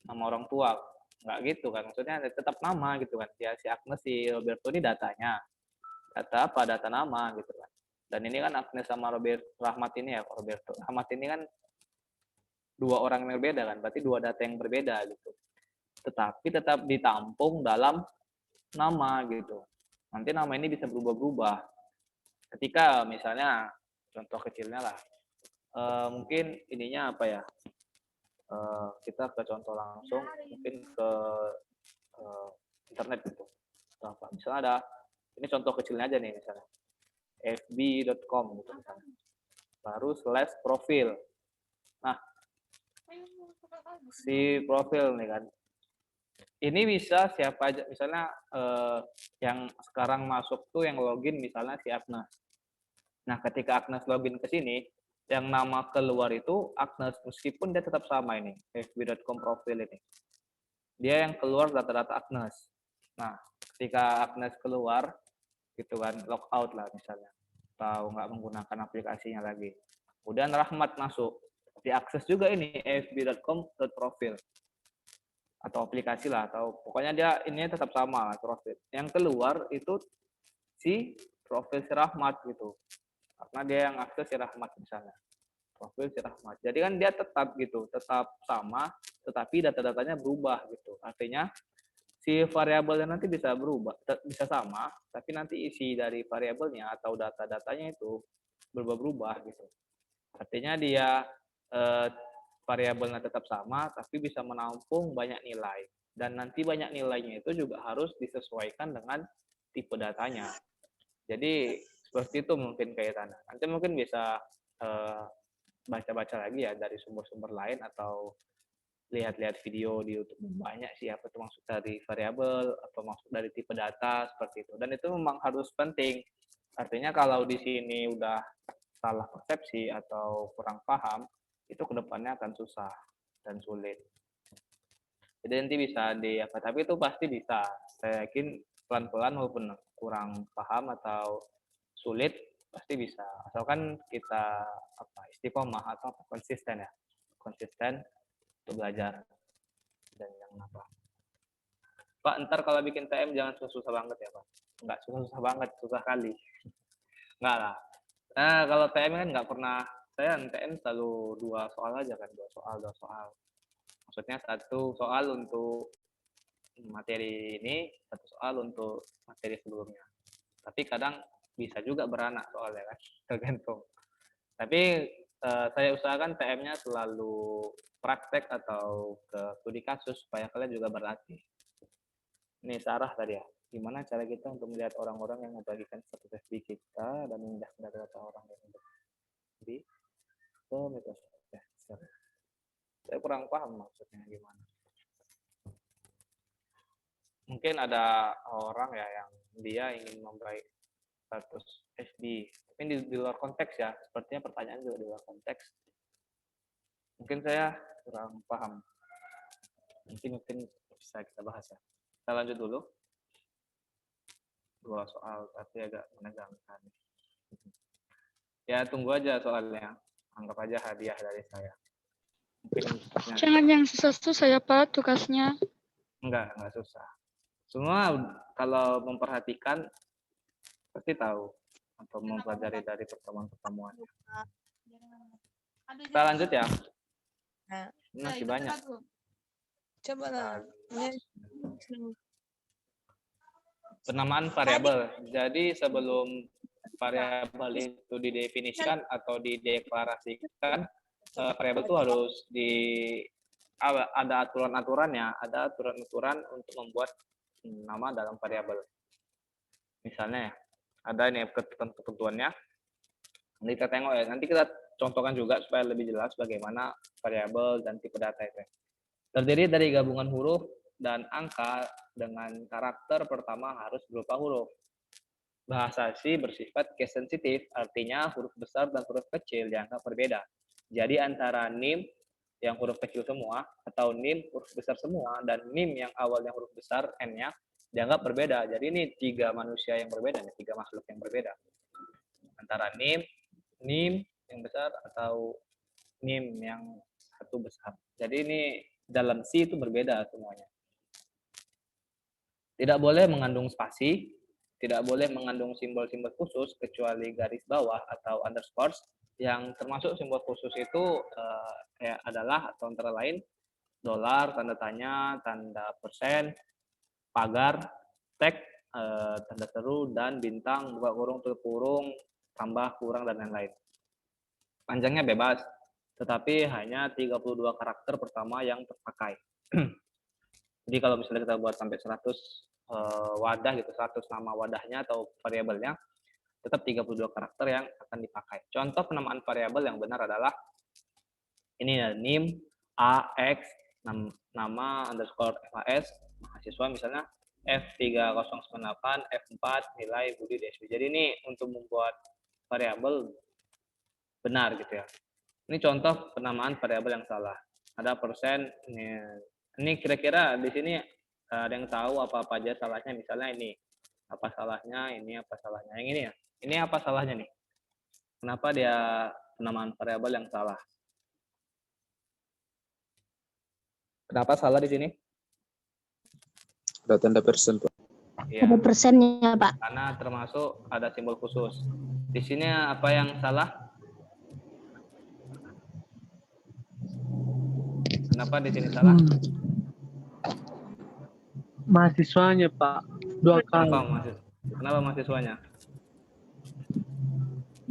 Speaker 1: Nama orang tua. Nggak gitu kan, maksudnya tetap nama gitu kan. Ya si Agnes, si Roberto ini datanya. Data apa? Data nama gitu kan. Dan ini kan Agnes sama Rahmat ini ya, Roberto. Rahmat ini kan dua orang yang berbeda kan, berarti dua data yang berbeda gitu. Tetapi tetap ditampung dalam nama gitu. Nanti nama ini bisa berubah-ubah. Ketika misalnya contoh kecilnya lah, mungkin ininya apa ya? Kita ke contoh langsung, mungkin ke internet gitu. Apa? Misalnya ada, ini contoh kecilnya aja nih misalnya, fb.com gitu misalnya. Baru /profil. Nah, si profil nih kan, ini bisa siapa aja, misalnya yang sekarang masuk tuh yang login misalnya si Agnes. Nah, ketika Agnes login ke sini, yang nama keluar itu Agnes, meskipun dia tetap sama ini, fb.com profil ini. Dia yang keluar data-data Agnes. Nah, ketika Agnes keluar, gitu kan, logout lah misalnya, atau nggak menggunakan aplikasinya lagi. Kemudian Rahmat masuk, diakses juga ini fb.com.profil atau aplikasi lah, atau pokoknya dia ini tetap sama profil. Yang keluar itu si profil si Rahmat gitu, karena dia yang akses si Rahmat misalnya, profil si Rahmat. Jadi kan dia tetap gitu, tetap sama, tetapi data-datanya berubah gitu. Artinya si variabelnya nanti bisa berubah, bisa sama, tapi nanti isi dari variabelnya atau data-datanya itu berubah-berubah gitu. Artinya dia variabelnya tetap sama, tapi bisa menampung banyak nilai. Dan nanti banyak nilainya itu juga harus disesuaikan dengan tipe datanya. Jadi seperti itu mungkin kaitannya. Nanti mungkin bisa baca-baca lagi ya dari sumber-sumber lain atau lihat-lihat video di YouTube, banyak sih apa itu maksud dari variabel atau maksud dari tipe data seperti itu. Dan itu memang harus penting. Artinya kalau di sini udah salah persepsi atau kurang paham, itu kedepannya akan susah dan sulit. Jadi nanti bisa tapi itu pasti bisa. Saya yakin pelan-pelan walaupun kurang paham atau sulit pasti bisa. Asalkan kita istiqomah atau konsisten ya, konsisten untuk belajar dan yang apa. Pak, ntar kalau bikin TM jangan susah-susah banget ya Pak. Enggak susah-susah banget, susah kali. Enggak lah. Nah, kalau TM kan nggak pernah, saya TM selalu 2 soal aja kan, 2 soal. Maksudnya 1 soal untuk materi ini, 1 soal untuk materi sebelumnya. Tapi kadang bisa juga beranak soalnya kan, tergantung. Tapi saya usahakan TM-nya selalu praktek atau ke studi kasus supaya kalian juga berlatih. Ini Sarah tadi ya. Gimana cara kita untuk melihat orang-orang yang membagikan status FB kita dan memindahkan data-data orang yang di ke media sosial. Saya kurang paham maksudnya gimana. Mungkin ada orang ya yang dia ingin membaik status FB, tapi di luar konteks ya. Sepertinya pertanyaan juga di luar konteks. Mungkin saya kurang paham. Mungkin bisa kita bahas ya. Kita lanjut dulu. 2 soal tapi agak menegangkan. Ya tunggu aja soalnya. Anggap aja hadiah dari saya. Mungkin
Speaker 3: Jangan yang susah-susah ya Pak tugasnya.
Speaker 1: enggak susah. Semua kalau memperhatikan pasti tahu atau mempelajari dari pertemuan-pertemuan. Kita lanjut ya. Ini masih banyak.
Speaker 3: Coba lah.
Speaker 1: Penamaan variabel. Jadi sebelum variabel itu didefinisikan atau dideklarasikan, variabel itu harus ada aturan-aturannya, ada aturan-aturan untuk membuat nama dalam variabel. Misalnya ada ini ketentuannya. Nanti kita tengok ya. Nanti kita contohkan juga supaya lebih jelas bagaimana variabel dan tipe data itu. Terdiri dari gabungan huruf dan angka dengan karakter pertama harus berupa huruf. Bahasa C bersifat case sensitif, artinya huruf besar dan huruf kecil dianggap berbeda. Jadi antara NIM yang huruf kecil semua atau NIM huruf besar semua dan NIM yang awalnya huruf besar N-nya dianggap berbeda. Jadi ini 3 manusia yang berbeda, 3 makhluk yang berbeda. Antara NIM yang besar atau NIM yang satu besar. Jadi ini dalam C itu berbeda semuanya. Tidak boleh mengandung spasi, tidak boleh mengandung simbol-simbol khusus kecuali garis bawah atau underscores. Yang termasuk simbol khusus itu adalah atau antara lain dolar, tanda tanya, tanda persen, pagar, tag, tanda seru, dan bintang, buka kurung, tutup kurung, tambah, kurang, dan lain-lain. Panjangnya bebas, tetapi hanya 32 karakter pertama yang terpakai. Jadi kalau misalnya kita buat sampai 100 wadah gitu, 100 nama wadahnya atau variabelnya, tetap 32 karakter yang akan dipakai. Contoh penamaan variabel yang benar adalah ini ya, NIM, A, X, nama underscore FAS, mahasiswa misalnya F3098, F4 nilai Budi DSB. Jadi ini untuk membuat variabel benar gitu ya. Ini contoh penamaan variabel yang salah. Ada persen, ini kira-kira di sini ada yang tahu apa-apa aja salahnya, misalnya ini. Apa salahnya, ini apa salahnya. Yang ini ya, ini apa salahnya nih? Kenapa dia penamaan variabel yang salah? Kenapa salah di sini?
Speaker 4: Ada tanda persen, Pak.
Speaker 1: Ya,
Speaker 2: Ada persennya, Pak.
Speaker 1: karena termasuk ada simbol khusus. Di sini apa yang salah? Kenapa di sini salah?
Speaker 5: Mahasiswanya, Pak. Dua kali.
Speaker 1: Kenapa mahasiswanya?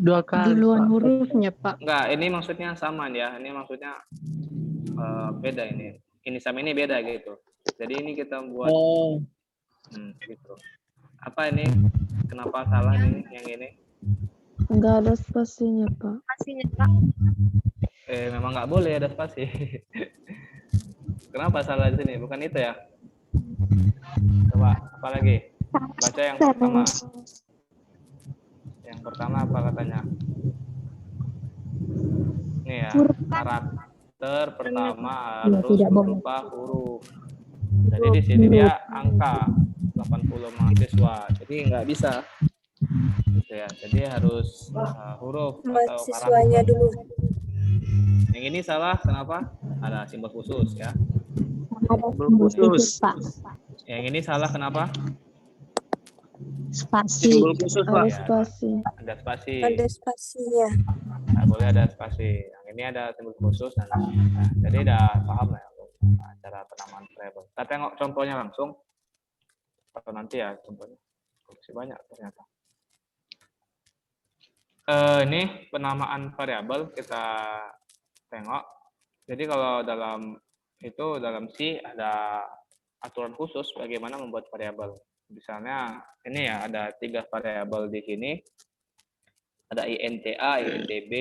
Speaker 5: Dua kali,
Speaker 3: Duluan
Speaker 5: Pak.
Speaker 3: hurufnya, Pak.
Speaker 1: Enggak, ini maksudnya sama ya. Ini maksudnya beda ini. Ini sama ini beda gitu. Jadi ini kita buat
Speaker 5: Oh,
Speaker 1: gitu. Apa ini? Kenapa salah ini yang ini?
Speaker 2: Enggak ada spasinya, Pak.
Speaker 1: Memang nggak boleh ada spasi. Kenapa salah di sini? Bukan itu ya? Coba, apa lagi? Baca yang pertama. Yang pertama apa katanya? Ini ya, karakter pertama harus berupa huruf. Jadi di sini dia angka 80 mahasiswa. Jadi nggak bisa. Gitu ya. Jadi harus huruf atau karakter.
Speaker 6: dulu.
Speaker 1: Yang ini salah, kenapa? Ada simbol khusus ya.
Speaker 5: khusus.
Speaker 2: Pak.
Speaker 1: Yang ini salah, kenapa?
Speaker 2: Spasi.
Speaker 5: Simbol khusus, Pak.
Speaker 1: Ya,
Speaker 2: spasi.
Speaker 1: ada spasi.
Speaker 6: Ada spasinya.
Speaker 1: Nggak boleh ada spasi. Yang ini ada simbol khusus. Nah, jadi udah paham lah ya cara penamaan variabel. Kita tengok contohnya langsung. Atau nanti ya contohnya. Masih banyak ternyata. Ini penamaan variabel kita tengok. Jadi kalau dalam C ada aturan khusus bagaimana membuat variabel. Misalnya ini ya ada 3 variabel di sini. Ada INTA, INTB,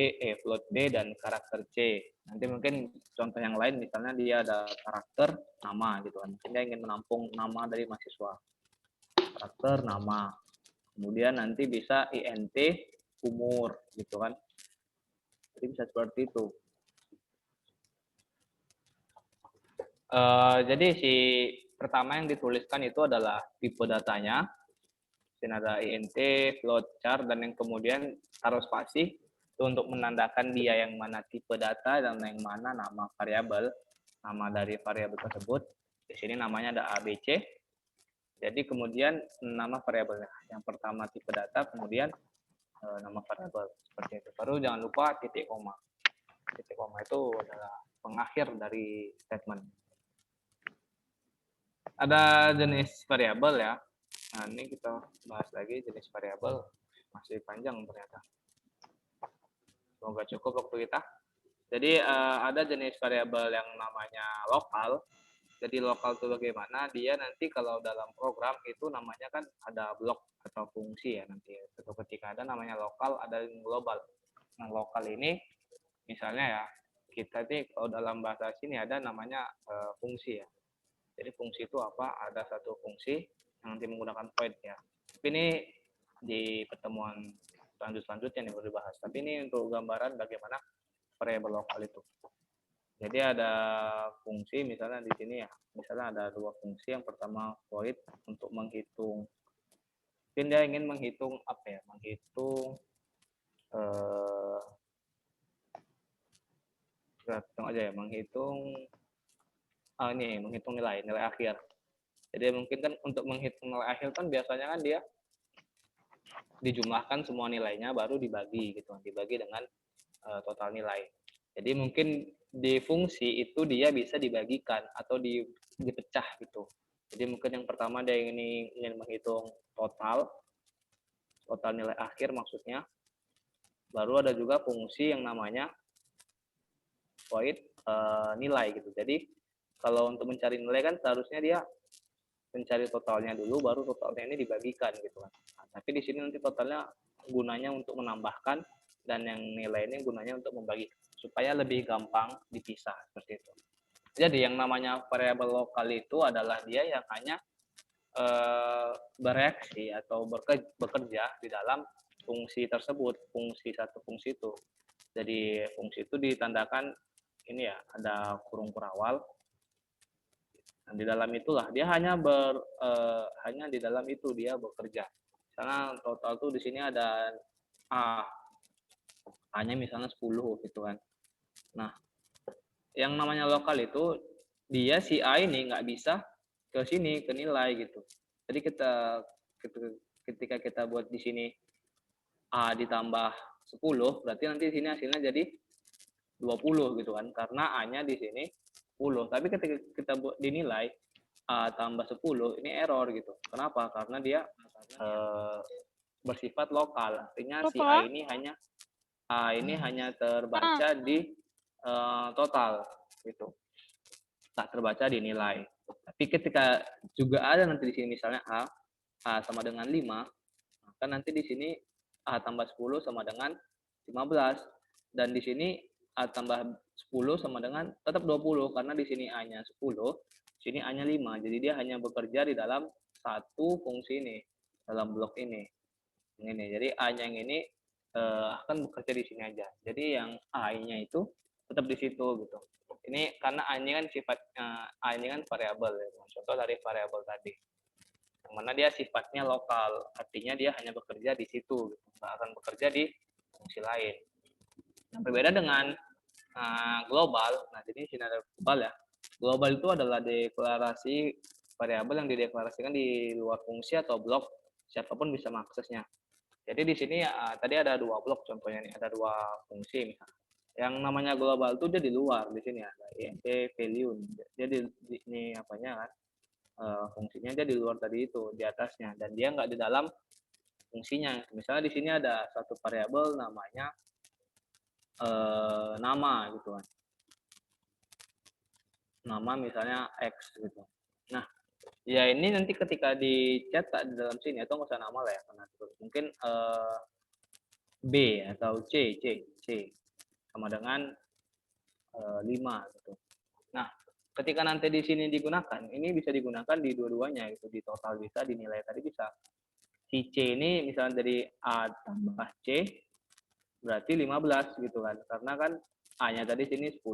Speaker 1: float B, dan karakter C. Nanti mungkin contoh yang lain misalnya dia ada karakter nama gitu kan. Mungkin dia ingin menampung nama dari mahasiswa. Karakter nama. Kemudian nanti bisa INT umur gitu kan. Jadi bisa seperti itu. Jadi si pertama yang dituliskan itu adalah tipe datanya. Sini ada INT, float chart, dan yang kemudian taruh spasi itu untuk menandakan dia yang mana tipe data dan yang mana nama variabel, nama dari variabel tersebut. Di sini namanya ada ABC. Jadi kemudian nama variabelnya. Yang pertama tipe data, kemudian nama variabel seperti itu. Baru jangan lupa titik koma. Titik koma itu adalah pengakhir dari statement. Ada jenis variabel ya. Nah, ini kita bahas lagi jenis variabel. Masih panjang ternyata. Semoga cukup waktu kita. Jadi ada jenis variabel yang namanya lokal. Jadi lokal itu bagaimana? Dia nanti kalau dalam program itu namanya kan ada blok atau fungsi ya nanti. Suatu ketika ada namanya lokal, ada yang global. Nah, lokal ini misalnya ya, kita nih kalau dalam bahasa sini ada namanya fungsi ya. Jadi fungsi itu apa? Ada satu fungsi yang nanti menggunakan void ya. Tapi ini di pertemuan selanjutnya nih baru dibahas. Tapi ini untuk gambaran bagaimana variabel lokal itu. Jadi ada fungsi misalnya di sini ya. Misalnya ada 2 fungsi. Yang pertama void untuk menghitung. Mungkin dia ingin menghitung apa ya? Menghitung hitung aja ya. Menghitung menghitung nilai akhir. Jadi mungkin kan untuk menghitung nilai akhir kan biasanya kan dia dijumlahkan semua nilainya baru dibagi gitu, dibagi dengan total nilai. Jadi mungkin di fungsi itu dia bisa dibagikan atau dipecah gitu. Jadi mungkin yang pertama dia ingin menghitung total nilai akhir maksudnya. Baru ada juga fungsi yang namanya void nilai gitu. Jadi kalau untuk mencari nilai kan seharusnya dia mencari totalnya dulu, baru totalnya ini dibagikan gitu kan. Nah, tapi di sini nanti totalnya gunanya untuk menambahkan dan yang nilai ini gunanya untuk membagi supaya lebih gampang dipisah seperti itu. Jadi yang namanya variabel lokal itu adalah dia yang hanya bereaksi atau bekerja di dalam fungsi tersebut, fungsi satu fungsi itu. Jadi fungsi itu ditandakan ini ya, ada kurung kurawal. Dan di dalam itulah dia hanya hanya di dalam itu dia bekerja. Misalnya total tuh di sini ada A, A-nya misalnya 10 gitu kan. Nah, yang namanya lokal itu dia si A ini nggak bisa ke sini ke nilai gitu. Jadi ketika kita buat di sini A ditambah 10, berarti nanti di sini hasilnya jadi 20 gitu kan. Karena A-nya di sini 10. Tapi ketika kita buat dinilai A tambah 10, ini error gitu. Kenapa? Karena dia bersifat lokal. Artinya si A ini hanya terbaca di total gitu. Tak terbaca di nilai. Tapi ketika juga ada nanti di sini misalnya A sama dengan 5, maka nanti di sini A tambah 10 sama dengan 15. Dan di sini A tambah 10 sama dengan tetap 20 karena di sini A-nya 10, di sini A-nya 5. Jadi dia hanya bekerja di dalam satu fungsi ini, dalam blok ini. Ini. Jadi A-nya yang ini akan bekerja di sini aja. Jadi yang A-nya itu tetap di situ gitu. Ini karena A-nya kan A-nya kan variabel ya. Contoh dari variabel tadi. Yang mana dia sifatnya lokal, artinya dia hanya bekerja di situ, gitu. Nggak akan bekerja di fungsi lain. Yang berbeda dengan global, nah jadi sini ada global ya. Global itu adalah deklarasi variabel yang dideklarasikan di luar fungsi atau blok, siapapun bisa mengaksesnya. Jadi di sini tadi ada 2 blok contohnya nih, ada 2 fungsi misalnya. Yang namanya global itu dia di luar di sini ada int value. Dia ini apanya kan? Fungsinya dia di luar tadi itu, di atasnya, dan dia nggak di dalam fungsinya. Misalnya di sini ada satu variabel namanya nama gitu kan. Nama misalnya X gitu. Nah, ya ini nanti ketika dicetak di dalam sini atau nggak usah nama lah ya, karena mungkin B atau C sama dengan 5 gitu. Nah, ketika nanti di sini digunakan, ini bisa digunakan di dua-duanya gitu, di total bisa, di nilai tadi bisa. Si C ini misalnya dari A tambah C berarti 15 gitu kan. Karena kan A-nya tadi sini 10.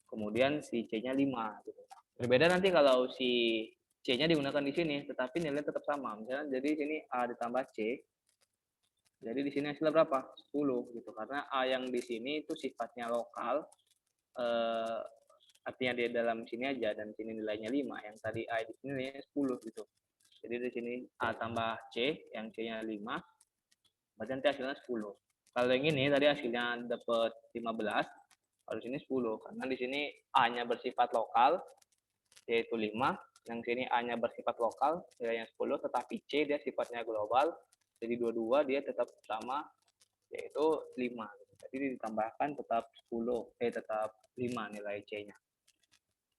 Speaker 1: Kemudian si C-nya 5 gitu. Berbeda nanti kalau si C-nya digunakan di sini, tetapi nilai tetap sama. Misalnya jadi sini A ditambah C. Jadi di sini hasilnya berapa? 10 gitu. Karena A yang di sini itu sifatnya lokal, artinya dia dalam sini aja, dan sini nilainya 5. Yang tadi A di sini nilainya 10 gitu. Jadi di sini A tambah C, yang C-nya 5, berarti nanti hasilnya 10. Kalau yang ini tadi hasilnya dapat 15, kalau di sini 10. Karena di sini A-nya bersifat lokal, yaitu 5. Yang sini A-nya bersifat lokal, nilainya 10, tetapi C dia sifatnya global, jadi dua-dua dia tetap sama, yaitu 5. Jadi ditambahkan tetap 10, tetap 5 nilai C-nya.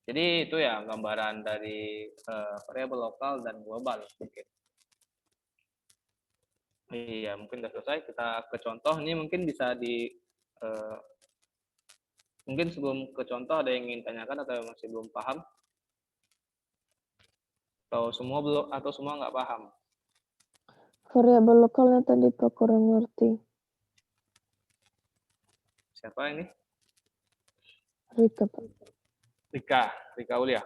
Speaker 1: Jadi itu ya gambaran dari variabel lokal dan global mungkin. Iya, mungkin sudah selesai. Kita ke contoh. Ini mungkin bisa mungkin sebelum ke contoh ada yang ingin tanyakan atau masih belum paham? Atau semua nggak paham?
Speaker 2: Variabel lokalnya tadi Pak kurang ngerti.
Speaker 1: Siapa ini?
Speaker 2: Rika Pak.
Speaker 1: Rika Ulia.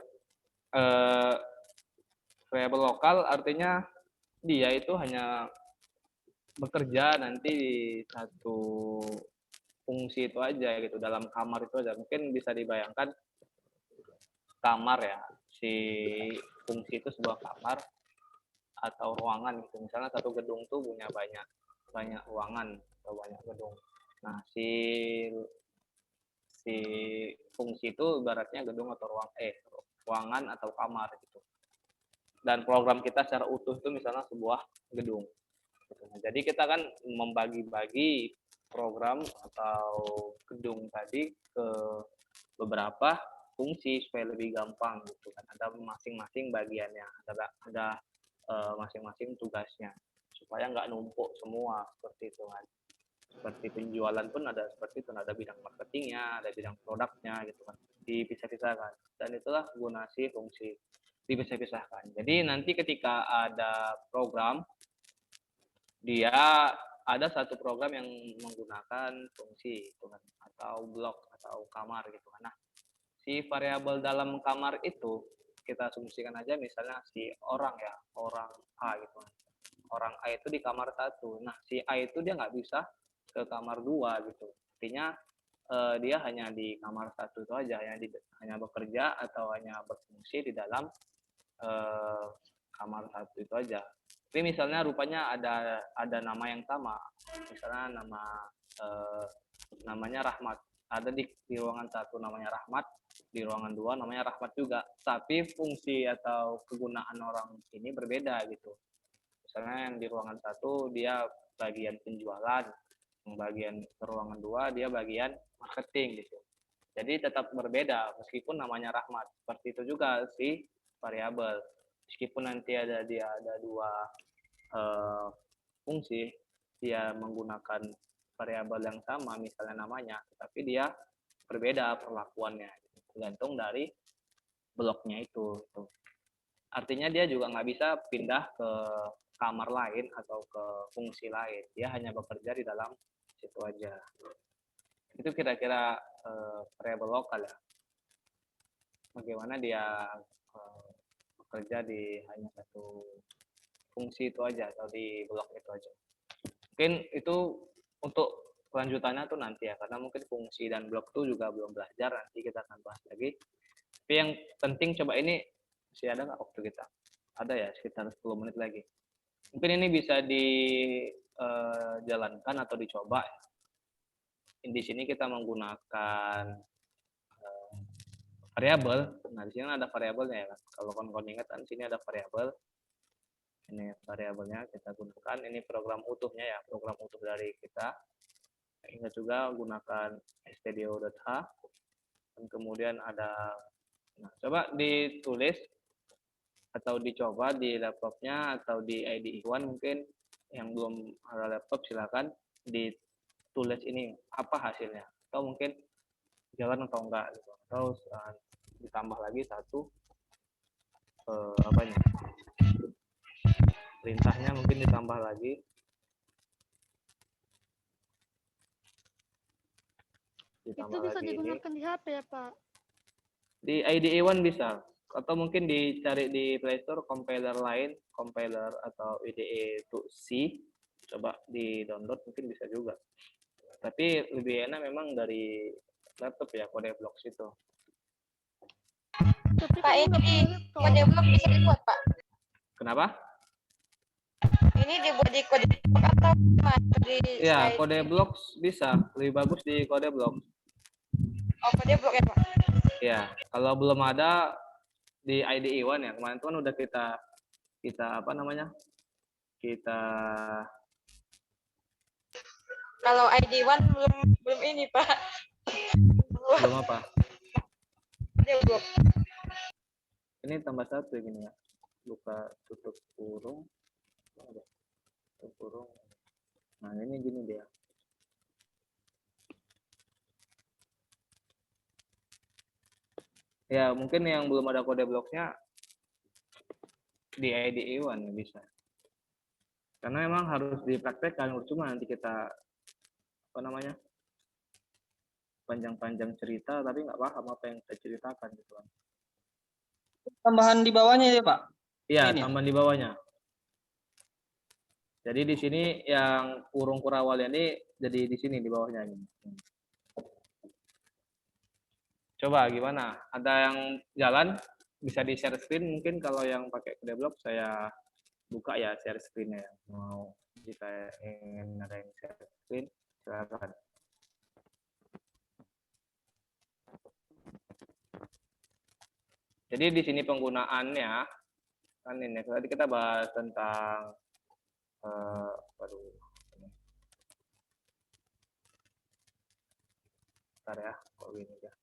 Speaker 1: Variabel lokal artinya dia itu hanya bekerja nanti di satu fungsi itu aja gitu, dalam kamar itu aja. Mungkin bisa dibayangkan kamar ya, si fungsi itu sebuah kamar atau ruangan gitu. Misalnya satu gedung tuh punya banyak ruangan atau banyak gedung. Nah, si fungsi itu ibaratnya gedung atau ruangan atau kamar gitu. Dan program kita secara utuh itu misalnya sebuah gedung. Nah, jadi kita kan membagi-bagi program atau gedung tadi ke beberapa fungsi supaya lebih gampang gitu kan. Ada masing-masing bagiannya, ada masing-masing tugasnya supaya nggak numpuk semua seperti itu kan. Seperti penjualan pun ada seperti itu, ada bidang marketingnya, ada bidang produknya gitu kan. dipisah-pisahkan. Dan itulah guna si fungsi dipisah-pisahkan. Jadi nanti ketika ada program, dia ada satu program yang menggunakan fungsi gitu kan, atau blok atau kamar gitu kan. Nah, si variabel dalam kamar itu kita asumsikan aja misalnya si orang ya, orang A gitu kan. Orang A itu di kamar 1. Nah, si A itu dia nggak bisa ke kamar 2 gitu. Artinya dia hanya di kamar 1 itu aja, hanya bekerja atau hanya berfungsi di dalam kamar 1 itu aja. Tapi misalnya rupanya ada nama yang sama, misalnya namanya Rahmat. Ada di ruangan 1 namanya Rahmat, di ruangan 2 namanya Rahmat juga. Tapi fungsi atau kegunaan orang ini berbeda gitu. Misalnya yang di ruangan 1 dia bagian penjualan, yang bagian ruangan 2 dia bagian marketing gitu. Jadi tetap berbeda meskipun namanya Rahmat. Seperti itu juga si variabel. Meskipun nanti ada 2 fungsi, dia menggunakan variabel yang sama misalnya namanya, tapi dia berbeda perlakuannya tergantung dari bloknya itu. Artinya dia juga nggak bisa pindah ke kamar lain atau ke fungsi lain. Dia hanya bekerja di dalam situ aja. Itu kira-kira variabel lokal ya. Bagaimana dia bekerja di hanya satu fungsi itu aja atau di blok itu aja. Mungkin itu untuk kelanjutannya tuh nanti ya, karena mungkin fungsi dan blok itu juga belum belajar, nanti kita akan bahas lagi. Tapi yang penting coba ini, masih ada nggak waktu kita? Ada ya, sekitar 10 menit lagi. Mungkin ini bisa dijalankan atau dicoba. Di sini kita menggunakan variabel. Nah, di sini ada variabelnya ya. Kalau kawan-kawan ingat kan, sini ada variabel. Ini variabelnya kita gunakan. Ini program utuhnya ya, program utuh dari kita. Ingat juga gunakan stdio.h. Dan kemudian ada, nah, coba ditulis atau dicoba di laptopnya atau di IDE1 mungkin. Yang belum ada laptop silakan ditulis ini apa hasilnya, atau mungkin jalan atau enggak gitu. Atau ditambah lagi satu apanya, perintahnya mungkin ditambah lagi.
Speaker 3: Itu bisa digunakan di HP ya, Pak?
Speaker 1: Di IDE1 bisa, atau mungkin dicari di Play Store compiler lain, compiler atau IDE to C, coba di download mungkin bisa juga. Tapi lebih enak memang dari laptop ya, CodeBlocks itu.
Speaker 6: Pak, ini CodeBlocks bisa dibuat, Pak?
Speaker 1: Kenapa?
Speaker 6: Ini dibuat di CodeBlocks atau di
Speaker 1: Ya, CodeBlocks bisa, lebih bagus di CodeBlocks.
Speaker 6: Oh, CodeBlocks ya, Pak?
Speaker 1: Ya, kalau belum ada di IDE1 ya, kemarin tuh kan udah kita apa namanya?
Speaker 6: Kalau ID1 belum ini, Pak.
Speaker 1: Belum apa?
Speaker 6: CodeBlocks.
Speaker 1: Ini tambah satu gini ya. Buka tutup kurung. Tutup kurung. Nah, ini gini dia. Ya, mungkin yang belum ada CodeBlocks-nya di IDE1 bisa. Karena memang harus dipraktekkan, cuma nanti kita apa namanya? Panjang-panjang cerita tapi nggak paham apa yang kita ceritakan gitu kan.
Speaker 7: Tambahan di bawahnya ya, Pak?
Speaker 1: Iya,
Speaker 7: Ini.
Speaker 1: tambahan di bawahnya. Jadi di sini yang kurung kurawalnya ini jadi di sini di bawahnya ini. Coba gimana? Ada yang jalan? Bisa di share screen mungkin. Kalau yang pakai CodeBlocks saya buka ya share screen-nya. Mau jika ingin ada yang share screen silakan. Jadi di sini penggunaannya kan ini tadi kita bahas tentang bentar ya, kok gini ya.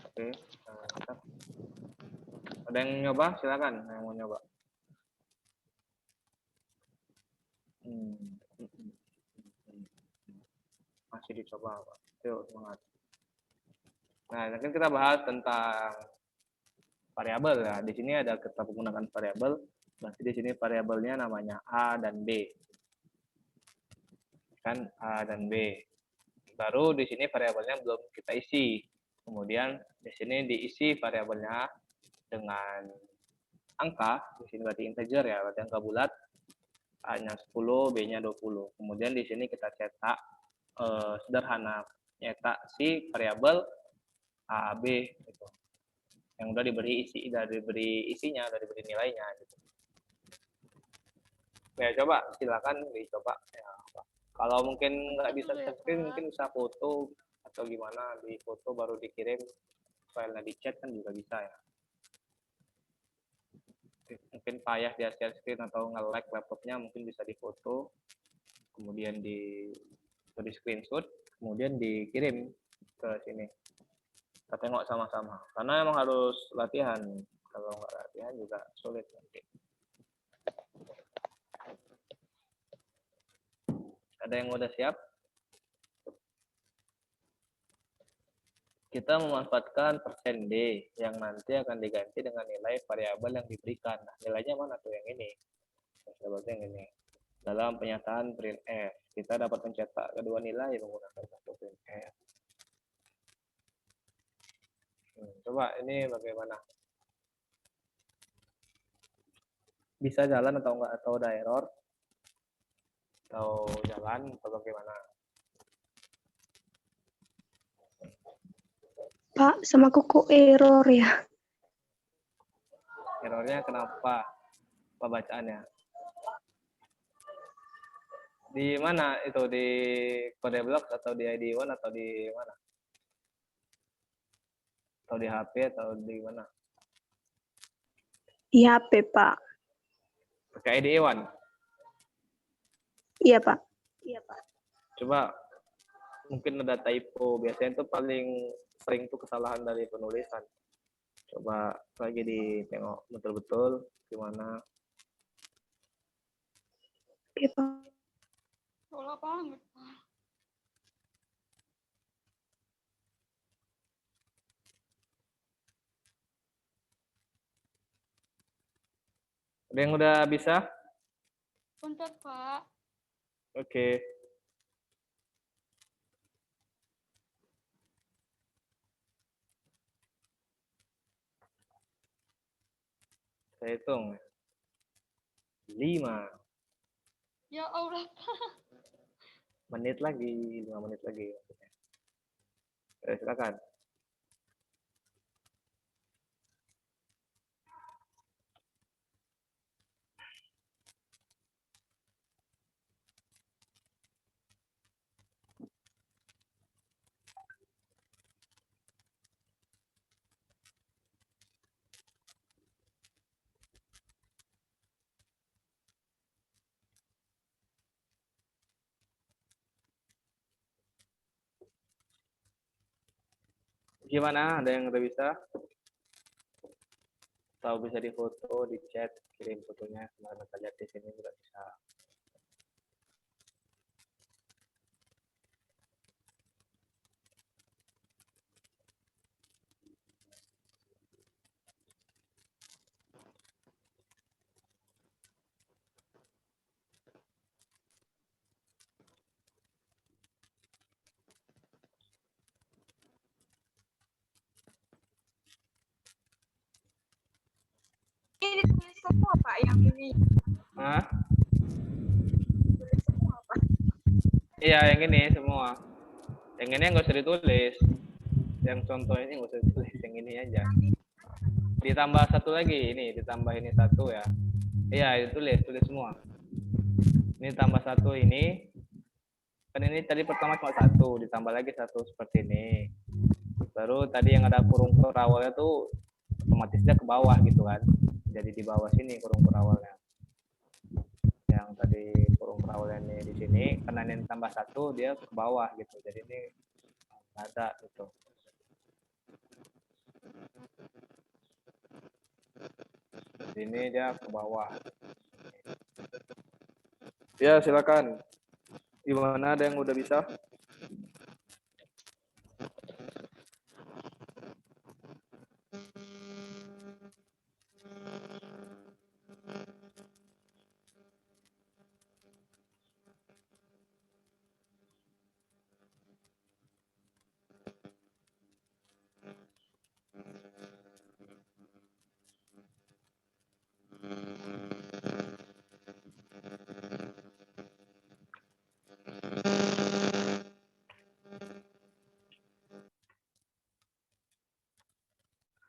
Speaker 1: Oke, Ada yang nyoba? Silakan yang mau nyoba. Masih dicoba, Pak. Ayo, semangat. Nah, nanti kita bahas tentang variabel ya. Di sini ada kita menggunakan variabel. Berarti di sini variabelnya namanya A dan B. Kan A dan B. Baru di sini variabelnya belum kita isi. Kemudian di sini diisi variabelnya dengan angka. Di sini berarti integer ya, berarti angka bulat. A-nya 10, B-nya 20. Kemudian di sini kita cetak sederhana, nyetak si variabel A, B gitu. Yang udah diberi isinya, udah diberi nilainya gitu. Ya coba silakan dicoba ya. Kalau mungkin nggak bisa screen, mungkin bisa foto atau gimana, di foto baru dikirim filenya di chat kan juga bisa ya. Mungkin payah dia share screen atau nge-like laptopnya, mungkin bisa difoto, kemudian di screenshot, kemudian dikirim ke sini. Kita tengok sama-sama. Karena emang harus latihan. Kalau nggak latihan juga sulit nanti. Ada yang udah siap? Kita memanfaatkan persen D yang nanti akan diganti dengan nilai variabel yang diberikan. Nah, nilainya mana tuh? Yang ini. Seperti yang ini. Dalam pernyataan printf, kita dapat mencetak kedua nilai menggunakan satu printf. Coba ini bagaimana? Bisa jalan atau enggak? Atau ada error? Atau jalan atau bagaimana?
Speaker 2: Pak, sama kuku error ya.
Speaker 1: Errornya kenapa? Apa bacaannya? Di mana itu? Di Codeblock atau di ID1 atau di mana? Atau di HP atau di mana?
Speaker 2: Di HP, Pak.
Speaker 1: Pakai ID1?
Speaker 2: Iya, Pak.
Speaker 1: Coba mungkin ada typo. Biasanya itu paling sering tuh kesalahan dari penulisan. Coba lagi ditengok betul-betul gimana.
Speaker 2: Oke, Pak.
Speaker 3: Bola banget.
Speaker 1: Ada yang udah bisa?
Speaker 3: Bentar, Pak.
Speaker 1: Oke. Saya hitung. 5
Speaker 3: Ya Allah,
Speaker 1: menit lagi, 5 menit lagi. Silakan. Gimana? Ada yang udah bisa? Atau bisa difoto, di chat, kirim fotonya. Kemarin kita lihat di sini juga bisa.
Speaker 6: Ini ditulis semua Pak yang ini.
Speaker 1: Hah?
Speaker 6: Tulis semua Pak.
Speaker 1: Iya, yang ini semua. Yang ini nggak usah ditulis. Yang contoh ini nggak usah ditulis, yang ini aja. Ditambah satu lagi, ini ditambah ini satu ya. Iya, ditulis semua. Ini tambah satu ini. Kan ini tadi pertama cuma satu, ditambah lagi satu seperti ini. Baru tadi yang ada kurung perawalnya tuh otomatisnya ke bawah gitu kan. Jadi di bawah sini kurung perawalnya. Yang tadi kurung perawalnya ini di sini, karena ini tambah satu dia ke bawah gitu. Jadi ini ada gitu. Sini dia ke bawah. Ya, silakan. Gimana, ada yang udah bisa?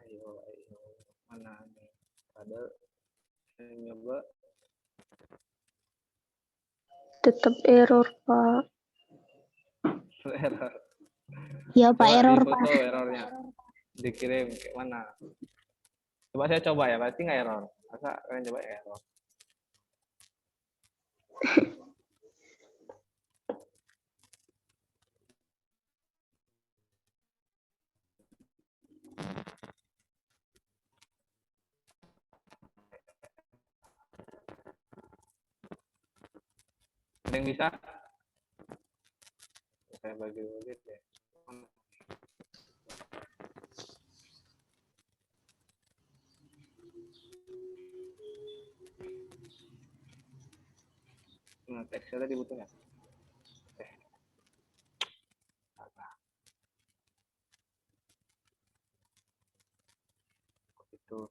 Speaker 1: Ayo. Mana nih? Ada yang nyoba?
Speaker 2: Tetap error, Pak.
Speaker 1: Error.
Speaker 2: Ya, Pak,
Speaker 1: Coba
Speaker 2: error,
Speaker 1: difoto
Speaker 2: Pak.
Speaker 1: errornya. Dikirim ke mana? Coba saya coba ya, pasti nggak error. Masa kalian coba ya error? Ada yang bisa? Saya bagi-bagi deh. Nah, teksnya tadi butuh nggak? Itu.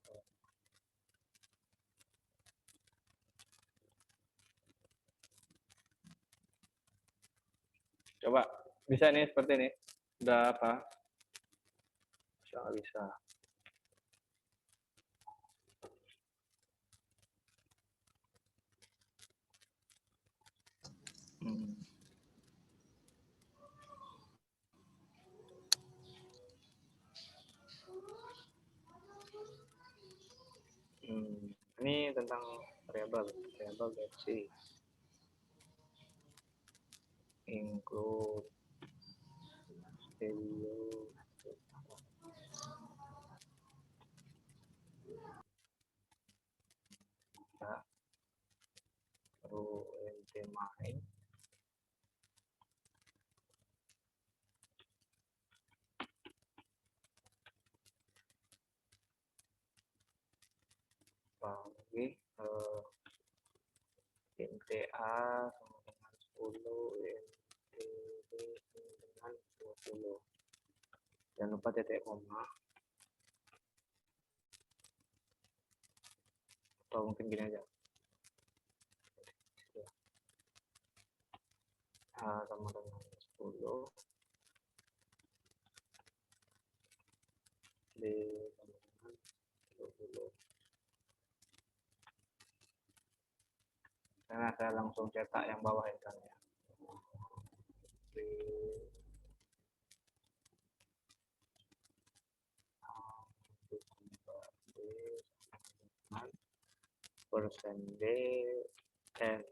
Speaker 1: Coba, bisa nih seperti ini. Udah apa? Bisa nggak bisa? Hmm. Ini tentang variabel C include value ya, baru nt main bagi int a sama dengan 10, int b sama dengan 20. Jangan lupa titik koma, atau mungkin gini aja, a sama dengan 10, b sama dengan 20. Karena saya langsung cetak yang bawah itu ya. B persen B N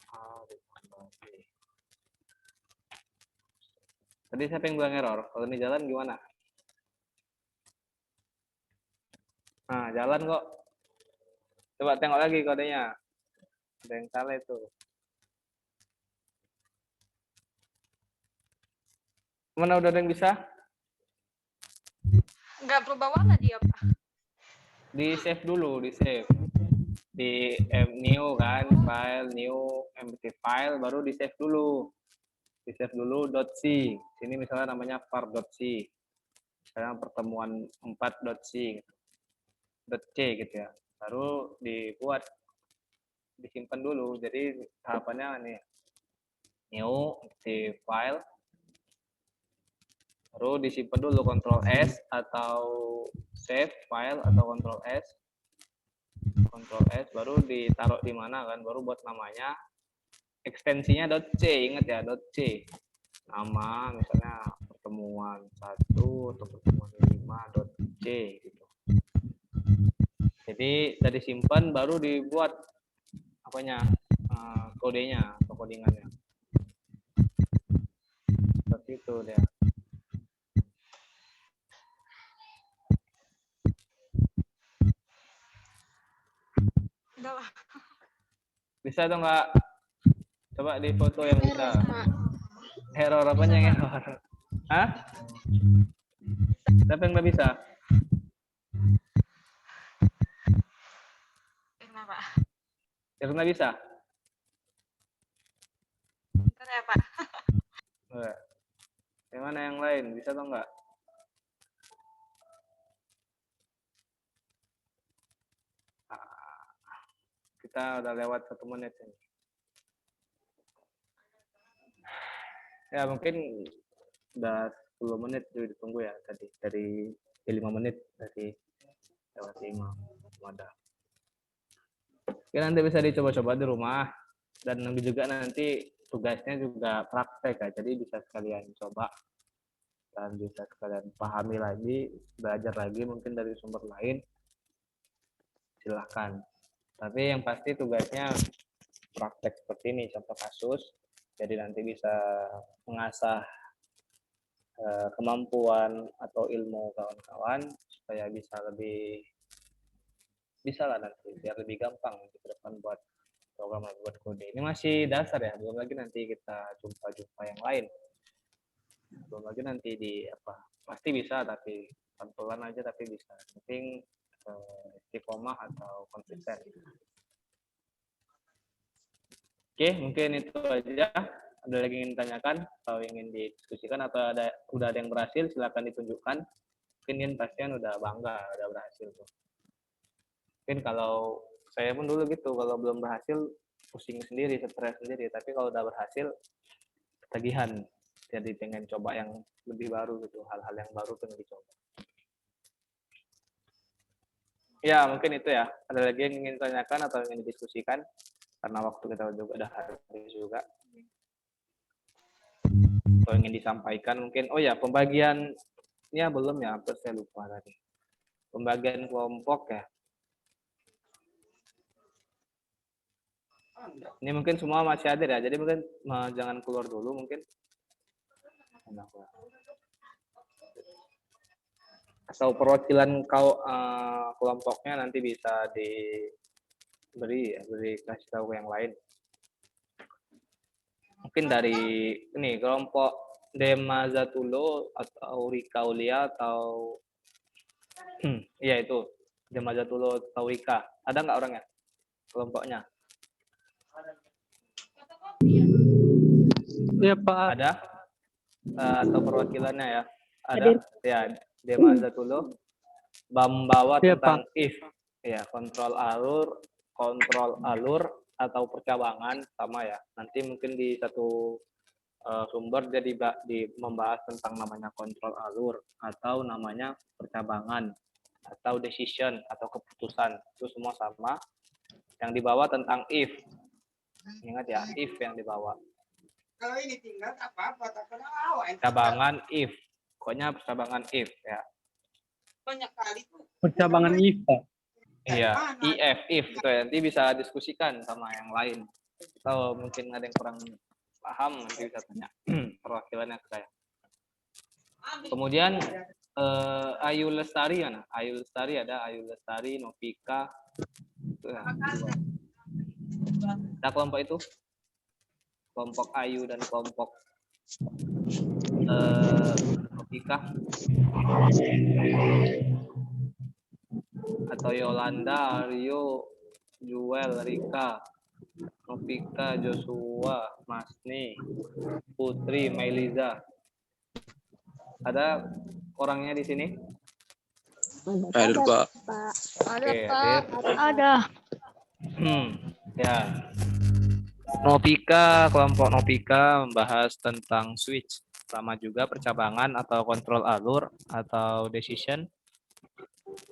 Speaker 1: A ditambah B. Tadi siapa yang bilang error? Kalau ini jalan gimana? Nah, jalan kok. Coba tengok lagi kodenya. Ada yang salah itu. Mana udah ada yang bisa?
Speaker 6: Nggak berubah warna dia, Pak.
Speaker 1: Di save dulu, di save. Di new kan, file new empty file, baru di save dulu. Di save dulu .c. Sini misalnya namanya var.c. Misalnya pertemuan 4.c gitu. .c gitu ya. Baru dibuat, disimpan dulu. Jadi tahapannya nih, new empty file, baru disimpan dulu Ctrl S atau save file atau Ctrl S, baru ditaruh di mana kan, baru buat namanya, ekstensinya .c, ingat ya, .c. Nama misalnya pertemuan 1 atau pertemuan 5.c gitu. Jadi udah disimpan, baru dibuat apanya, kodenya atau codingannya. Seperti itu dia. Bisa atau enggak? Coba di foto yang bisa. Error apanya yang error? Hah? Siapa yang nggak bisa?
Speaker 6: Kenapa?
Speaker 1: Irna bisa?
Speaker 6: Bentar ya, Pak.
Speaker 1: Enggak. Yang mana yang lain? Bisa atau enggak? Kita udah lewat 1 menit ini. Ya mungkin udah 10 menit dulu ditunggu ya tadi. Dari 5 menit dari lewat 5. Wadah. Oke, nanti bisa dicoba-coba di rumah. Dan juga nanti tugasnya juga praktek ya. Jadi bisa sekalian coba. Dan bisa sekalian pahami lagi, belajar lagi mungkin dari sumber lain. Silahkan. Tapi yang pasti tugasnya praktek seperti ini, contoh kasus. Jadi nanti bisa mengasah kemampuan atau ilmu kawan-kawan supaya bisa lah nanti biar lebih gampang ke depan buat program buat kode. Ini masih dasar ya, belum lagi nanti kita jumpa yang lain. Belum lagi nanti pasti bisa tapi pelan-pelan aja tapi bisa. Penting istiqomah atau konsisten. Oke, mungkin itu aja. Ada lagi yang ingin ditanyakan atau ingin didiskusikan atau udah ada yang berhasil, silakan ditunjukkan. Mungkin pastian udah bangga, udah berhasil tuh. Mungkin kalau saya pun dulu gitu, kalau belum berhasil pusing sendiri, stres sendiri. Tapi kalau udah berhasil, ketagihan. Jadi pengen coba yang lebih baru gitu, hal-hal yang baru pengen dicoba. Ya, mungkin itu ya. Ada lagi yang ingin ditanyakan atau ingin didiskusikan? Karena waktu kita juga udah habis juga. Atau ingin disampaikan mungkin. Oh ya, pembagiannya belum ya, hampir saya lupa tadi. Pembagian kelompok ya. Ini mungkin semua masih hadir ya, jadi mungkin jangan keluar dulu mungkin. Atau perwakilan kelompoknya nanti bisa beri kasih tahu yang lain. Mungkin dari ini kelompok Demazatulo atau Rika Ulia atau iya itu Demazatulo atau Rika. Ada nggak orangnya? Kelompoknya?
Speaker 5: Iya Pak.
Speaker 1: Ada? Atau perwakilannya ya? Ada? Ya, Demazatulo membawa
Speaker 5: Iya,
Speaker 1: tentang
Speaker 5: Pak.
Speaker 1: if. Ya, kontrol alur atau percabangan sama ya. Nanti mungkin di satu sumber jadi membahas tentang namanya kontrol alur atau namanya percabangan atau decision atau keputusan. Itu semua sama. Yang dibawa tentang if. Ingat ya, if yang dibawa.
Speaker 8: Kalau ini tinggal apa-apa tak kenal.
Speaker 1: Percabangan if. Pokoknya percabangan if ya.
Speaker 8: Banyak kali tuh.
Speaker 5: Percabangan IFA.
Speaker 1: Iya, if gitu ya. Nanti bisa diskusikan sama yang lain. Atau mungkin ada yang kurang paham nanti bisa tanya perwakilannya ke saya. Kemudian Ayu Lestari mana? Ayu Lestari ada Ayu Lestari, Novika. Ada kelompok itu? Kelompok Ayu dan kelompok Novika. Atau Yolanda, Aryo, Juel, Rika, Novika, Joshua, Masni, Putri, Mailiza. Ada orangnya di sini?
Speaker 4: Ada Pak.
Speaker 3: Ada,
Speaker 1: Oke,
Speaker 3: Pak.
Speaker 1: hadir.
Speaker 3: Ada.
Speaker 1: Ya. Novika, kelompok Novika membahas tentang switch. Sama juga percabangan atau kontrol alur atau decision,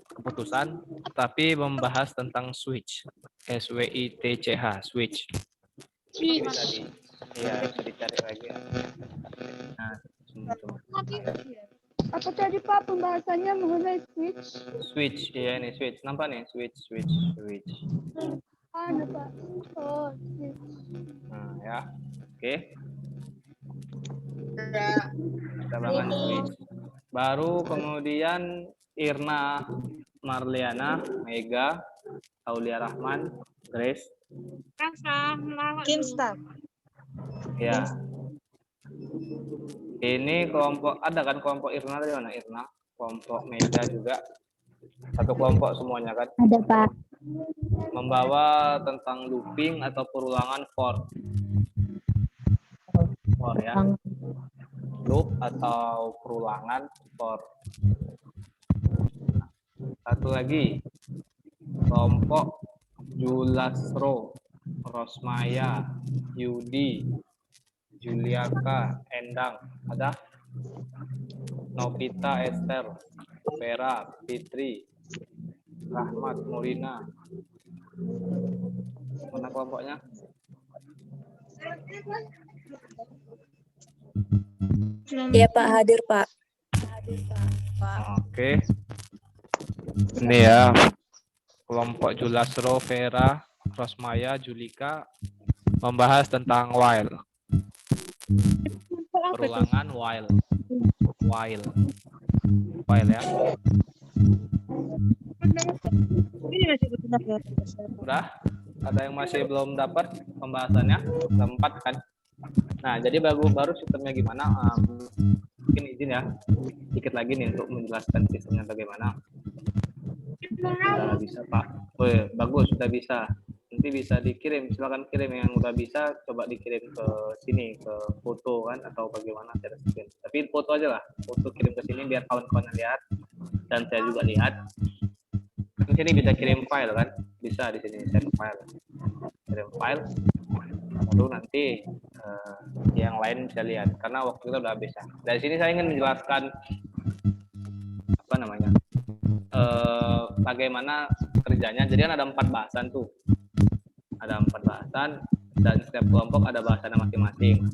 Speaker 1: keputusan, tapi membahas tentang switch. SWITCH, switch. Bisa dicari lagi. Nah,
Speaker 3: Apa tadi Pak pembahasannya mengenai switch?
Speaker 1: switch, ya ini switch. Nampak nih, switch.
Speaker 3: Ada Pak. Oh, switch.
Speaker 1: Nah, ya. Oke. Percabangan switch. Baru kemudian Irna, Marliana, Mega, Aulia Rahman, Grace,
Speaker 6: Rasa melawat dulu.
Speaker 3: Kimstar.
Speaker 1: Ya. Ini kelompok, ada kan kelompok Irna dari mana? Irna, kelompok Mega juga. Satu kelompok semuanya kan.
Speaker 2: Ada, Pak.
Speaker 1: Membawa tentang looping atau perulangan for. For ya. Loop atau perulangan for. Satu lagi. Kelompok Julasro, Rosmaya, Yudi, Juliaka, Endang, ada Novita, Esther, Vera, Fitri, Rahmat, Molina. Mana kelompoknya?
Speaker 9: Iya Pak, hadir Pak.
Speaker 1: Oke. Ini ya, kelompok Julasro, Vera, Rosmaya, Julika membahas tentang while. Perulangan while. While ya.
Speaker 3: Ini masih benar ya.
Speaker 1: Udah? Ada yang masih belum dapat pembahasannya? Keempat kan? Nah, jadi baru sistemnya gimana? Mungkin izin ya, sedikit lagi nih untuk menjelaskan sistemnya bagaimana. Sudah bisa Pak. Oh, bagus, sudah bisa. Nanti bisa dikirim, silakan kirim yang udah bisa, coba dikirim ke sini, ke foto kan, atau bagaimana cara kirim. Tapi foto aja lah, foto kirim ke sini biar kawan-kawan lihat dan saya juga lihat. Di sini bisa kirim file kan, bisa di sini send file, kirim file. Lalu nanti yang lain bisa lihat karena waktu kita udah habis ya. Dari sini saya ingin menjelaskan apa namanya, bagaimana kerjanya. Jadi kan ada 4 bahasan tuh. Ada 4 bahasan dan setiap kelompok ada bahasannya masing-masing.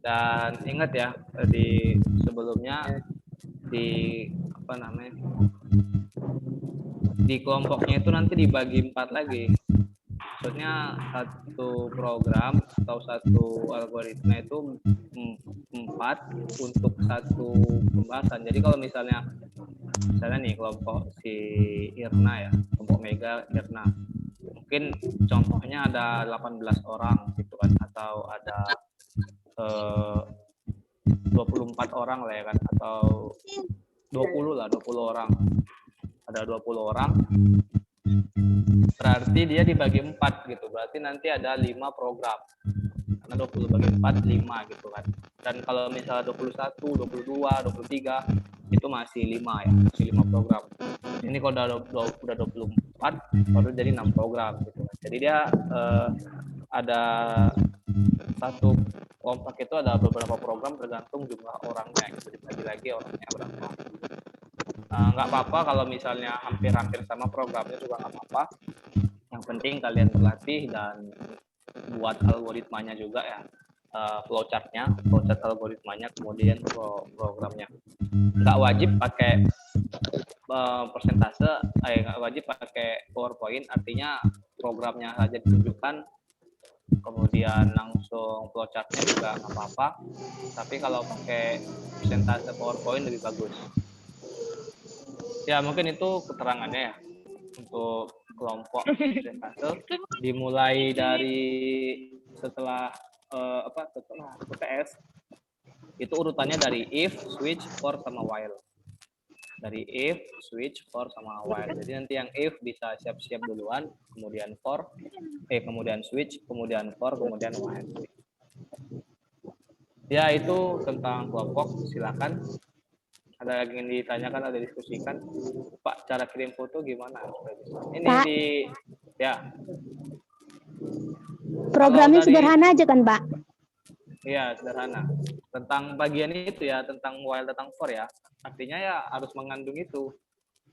Speaker 1: Dan ingat ya, di sebelumnya di apa namanya, di kelompoknya itu nanti dibagi 4 lagi. Maksudnya satu program atau satu algoritma itu 4 untuk satu pembahasan. Jadi kalau misalnya nih kelompok si Irna ya, kelompok Mega Irna, mungkin contohnya ada 18 orang gitu kan, atau ada 24 orang lah ya kan, atau 20 orang. Ada 20 orang. Berarti dia dibagi 4 gitu. Berarti nanti ada 5 program. Karena 20 bagi 4, 5 gitu kan. Dan kalau misalnya 21, 22, 23 itu masih 5 ya, masih 5 program. Ini kalau udah 24 baru jadi 6 program gitu kan. Jadi dia ada satu kelompok itu ada beberapa program tergantung jumlah orangnya, gitu. Dibagi lagi orangnya berapa. Nggak apa-apa kalau misalnya hampir-hampir sama programnya juga nggak apa-apa. Yang penting kalian berlatih dan buat algoritmanya juga ya, flowchart algoritmanya, kemudian programnya. Nggak wajib pakai persentase, nggak wajib pakai PowerPoint, artinya programnya saja ditunjukkan, kemudian langsung flowchartnya juga nggak apa-apa. Tapi kalau pakai persentase PowerPoint lebih bagus. Ya mungkin itu keterangannya ya untuk kelompok persentase. Dimulai dari setelah setelah UTS itu urutannya dari if, switch, for sama while. Dari if, switch, for sama while. Jadi nanti yang if bisa siap-siap duluan, kemudian for, kemudian switch, kemudian for, kemudian while. Ya itu tentang kelompok. Silakan. Ada yang ingin ditanyakan, ada diskusikan. Pak, cara kirim foto gimana? Ini
Speaker 2: Pak.
Speaker 1: Ya.
Speaker 2: Programnya sederhana aja kan, Pak?
Speaker 1: Iya, sederhana. Tentang bagian itu ya, tentang while, tentang for ya. Artinya ya harus mengandung itu.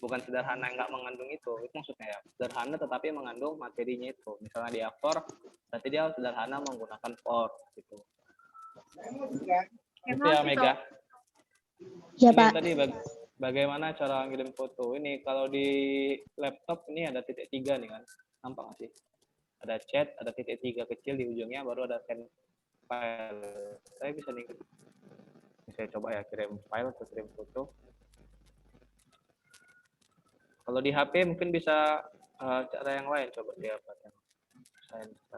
Speaker 1: Bukan sederhana nggak mengandung itu. Itu maksudnya ya. Sederhana tetapi mengandung materinya itu. Misalnya dia for, berarti dia sederhana menggunakan for gitu. Itu ya, Mega.
Speaker 2: Ya,
Speaker 1: Ini
Speaker 2: Pak.
Speaker 1: tadi bagaimana cara ngirim foto. Ini kalau di laptop ini ada titik 3 nih kan. Nampak nggak sih? Ada chat, ada titik 3 kecil di ujungnya, baru ada send file. Saya bisa nih. Saya coba ya kirim file atau kirim foto. Kalau di HP mungkin bisa cara yang lain. Coba dia apa? Saya bisa.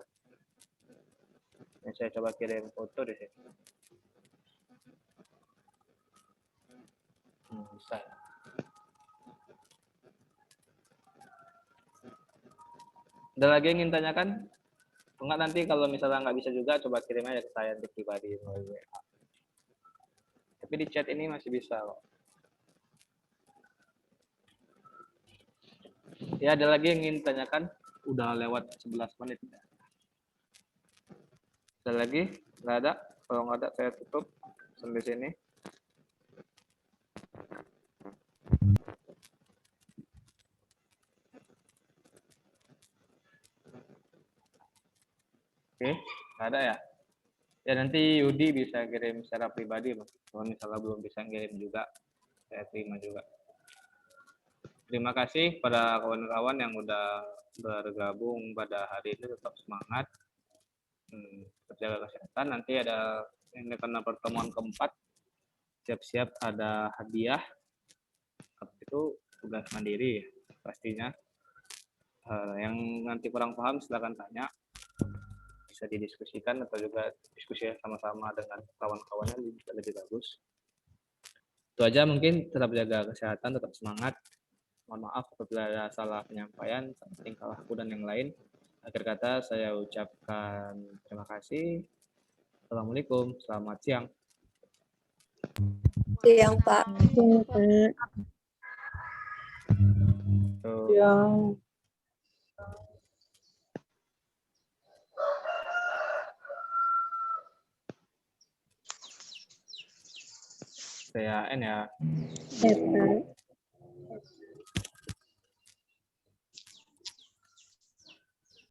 Speaker 1: Ini saya coba kirim foto di sini. Bisa. Ada lagi yang ingin tanyakan? Enggak, nanti kalau misalnya nggak bisa juga coba kirim aja ke saya di pribadi melalui WA. Tapi di chat ini masih bisa kok. Ya, ada lagi yang ingin tanyakan? Udah lewat 11 menit. Ada lagi? Nggak ada? Kalau nggak ada, saya tutup sampai sini. Oke, nggak ada ya? Ya nanti Yudi bisa kirim secara pribadi, Mas. Kalau misalnya belum bisa kirim juga, saya terima juga. Terima kasih pada kawan-kawan yang udah bergabung pada hari ini, tetap semangat. Jaga kesehatan. Nanti ada ini karena pertemuan keempat, siap-siap ada hadiah. Itu tugas mandiri pastinya. Yang nanti kurang paham silakan tanya. Bisa didiskusikan atau juga diskusi sama-sama dengan kawan-kawannya lebih bagus. Itu aja, mungkin tetap jaga kesehatan, tetap semangat. Mohon maaf apabila ada salah penyampaian, tingkah laku dan yang lain. Akhir kata saya ucapkan terima kasih. Assalamualaikum, selamat siang.
Speaker 9: Siang, Pak.
Speaker 5: Yang
Speaker 1: Saya N ya.
Speaker 2: Pak.